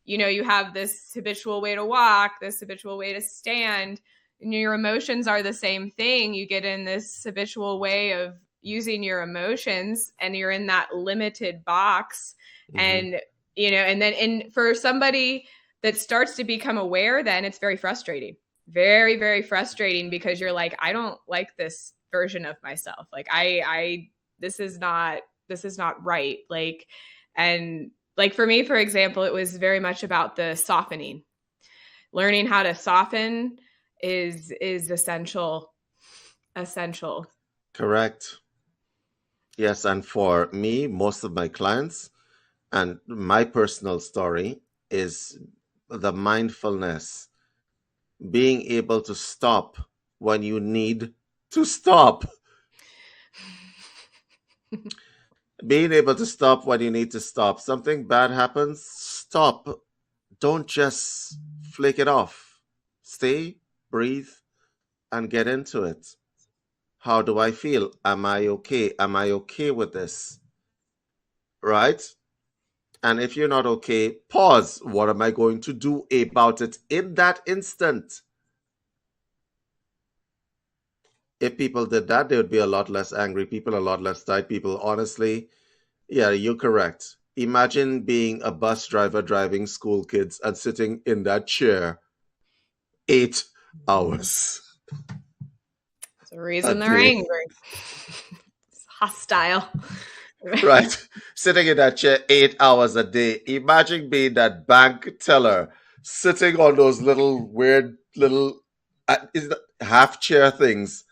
you have this habitual way to walk, this habitual way to stand, and your emotions are the same thing. You get in this habitual way of using your emotions, and you're in that limited box. Mm-hmm. And, and for somebody that starts to become aware, then it's very frustrating. Very, very frustrating, because you're like, I don't like this version of myself. Like, this is not right. Like, and like for me, for example, it was very much about the softening. Learning how to soften is essential. Correct. Yes, and for me, most of my clients, and my personal story is the mindfulness, being able to stop when you need to stop. Being able to stop when you need to stop. Something bad happens, stop. Don't just flick it off. Stay, breathe, and get into it. How do I feel? Am I okay? Am I okay with this? Right? And if you're not okay, pause. What am I going to do about it in that instant? If people did that, they would be a lot less angry people, a lot less tight people. Honestly, yeah, you're correct. Imagine being a bus driver driving school kids and sitting in that chair 8 hours It's the a reason they're day. angry. It's hostile. Right? Sitting in that chair 8 hours a day. Imagine being that bank teller sitting on those little weird little is it half chair things,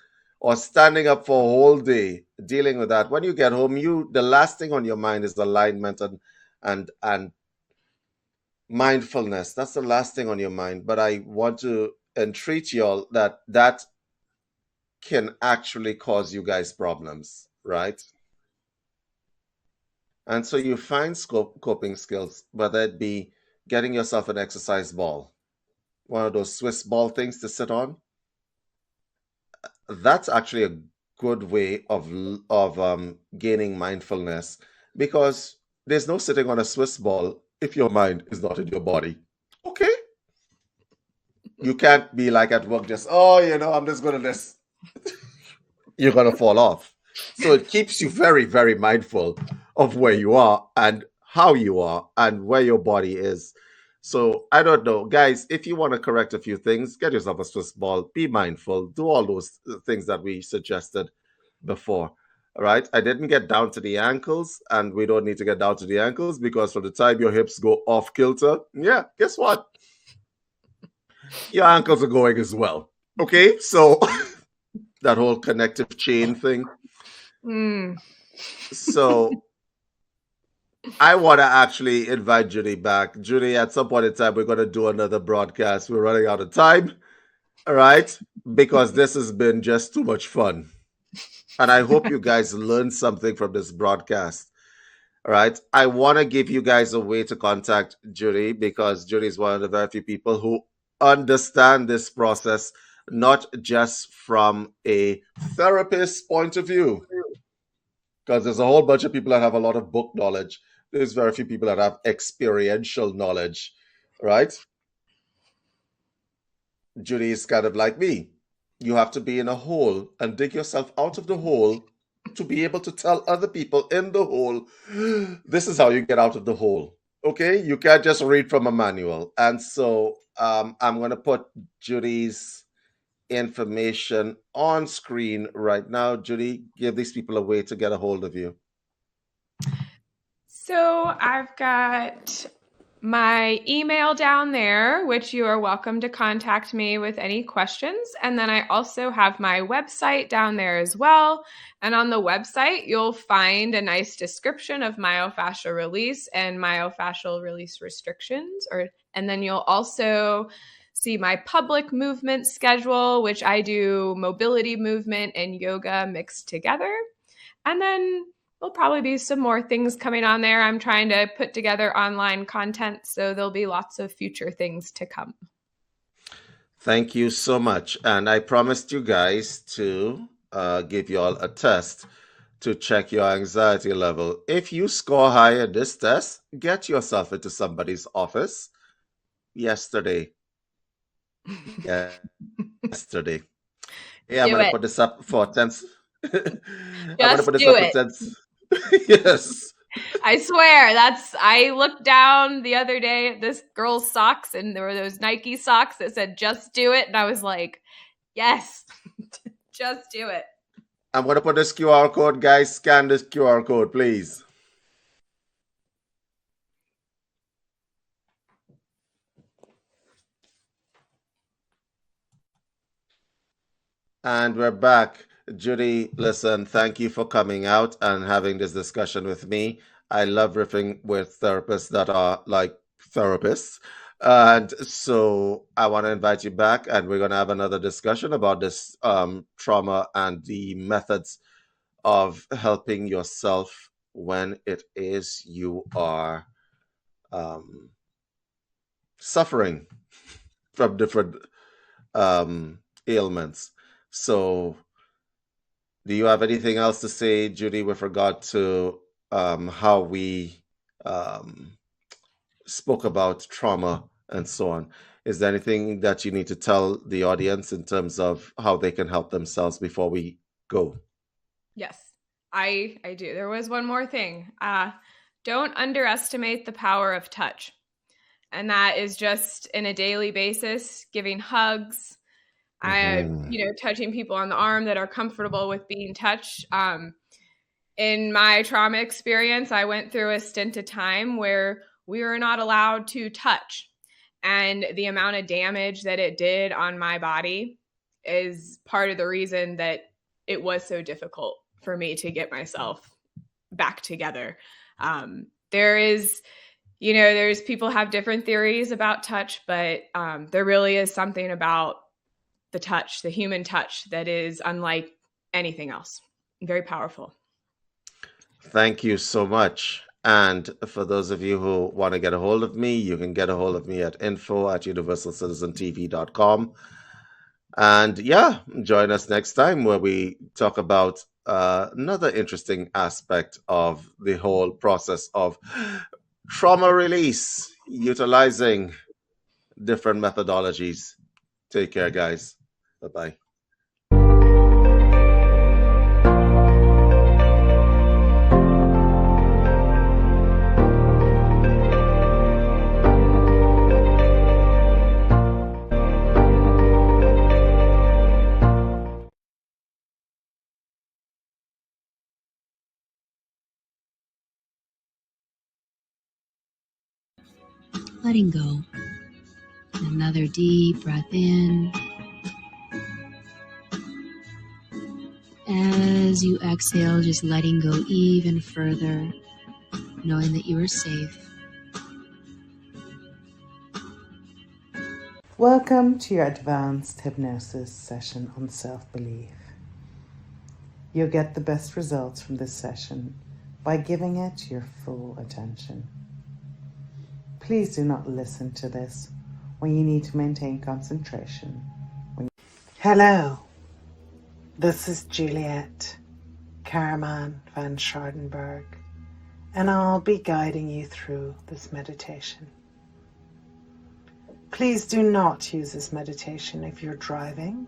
or standing up for a whole day dealing with that. When you get home, the last thing on your mind is alignment and mindfulness. That's the last thing on your mind. But I want to entreat y'all that that can actually cause you guys problems, right? And so you find coping skills, whether it be getting yourself an exercise ball, one of those Swiss ball things to sit on. That's actually a good way of gaining mindfulness, because there's no sitting on a Swiss ball if your mind is not in your body. Okay, you can't be like at work just, oh, I'm just gonna this. You're gonna fall off. So it keeps you very, very mindful of where you are and how you are and where your body is. So I don't know, guys. If you want to correct a few things, get yourself a Swiss ball. Be mindful. Do all those things that we suggested before. All right. I didn't get down to the ankles, and we don't need to get down to the ankles because from the time your hips go off kilter, yeah, guess what? Your ankles are going as well. Okay. So that whole connective chain thing. So I want to actually invite Judy back. Judy, at some point in time, we're going to do another broadcast. We're running out of time. All right. Because this has been just too much fun. And I hope you guys learned something from this broadcast. All right. I want to give you guys a way to contact Judy because Judy is one of the very few people who understand this process, not just from a therapist's point of view. Because there's a whole bunch of people that have a lot of book knowledge. There's very few people that have experiential knowledge, right? Judy is kind of like me. You have to be in a hole and dig yourself out of the hole to be able to tell other people in the hole, this is how you get out of the hole. Okay? You can't just read from a manual. And so I'm going to put Judy's information on screen right now. Judy, give these people a way to get a hold of you. So I've got my email down there, which you are welcome to contact me with any questions. And then I also have my website down there as well. And on the website, you'll find a nice description of myofascial release and myofascial release restrictions. And then you'll also see my public movement schedule, which I do mobility movement and yoga mixed together. And then there'll probably be some more things coming on there. I'm trying to put together online content, so there'll be lots of future things to come. Thank you so much. And I promised you guys to give you all a test to check your anxiety level. If you score high in this test, get yourself into somebody's office yesterday. Yeah, yesterday. Hey, I'm going to put this up for 10. I'm going to put this up for 10. Yes. I swear, I looked down the other day at this girl's socks and there were those Nike socks that said, just do it. And I was like, yes, just do it. I'm going to put this QR code. Guys, scan this QR code, please. And we're back. Judy, listen, thank you for coming out and having this discussion with me. I love riffing with therapists that are like therapists. And so I want to invite you back and we're going to have another discussion about this trauma and the methods of helping yourself when it is you are suffering from different ailments. So do you have anything else to say, Judy, with regard to how we spoke about trauma and so on? Is there anything that you need to tell the audience in terms of how they can help themselves before we go? Yes, I do. There was one more thing. Don't underestimate the power of touch. And that is just in a daily basis, giving hugs, touching people on the arm that are comfortable with being touched. In my trauma experience, I went through a stint of time where we were not allowed to touch. And the amount of damage that it did on my body is part of the reason that it was so difficult for me to get myself back together. There's people have different theories about touch, but there really is something about the touch, the human touch, that is unlike anything else. Very powerful. Thank you so much. And for those of you who want to get a hold of me, you can get a hold of me at info@universalcitizentv.com. And yeah, join us next time where we talk about another interesting aspect of the whole process of trauma release, utilizing different methodologies. Take care, guys. Bye-bye. letting go. Another deep breath in. As you exhale, just letting go even further, knowing that you are safe. Welcome to your advanced hypnosis session on self-belief. You'll get the best results from this session by giving it your full attention. Please do not listen to this when you need to maintain concentration. Hello, this is Juliet Karaman van Schardenberg, and I'll be guiding you through this meditation. Please do not use this meditation if you're driving.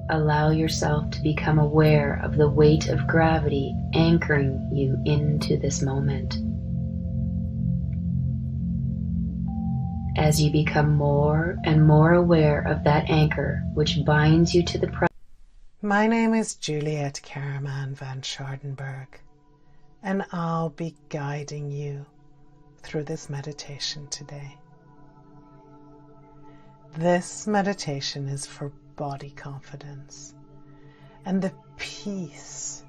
Allow yourself to become aware of the weight of gravity anchoring you into this moment. As you become more and more aware of that anchor which binds you to the present. My name is Juliet Karaman van Schardenberg, and I'll be guiding you through this meditation today. This meditation is for body confidence and the peace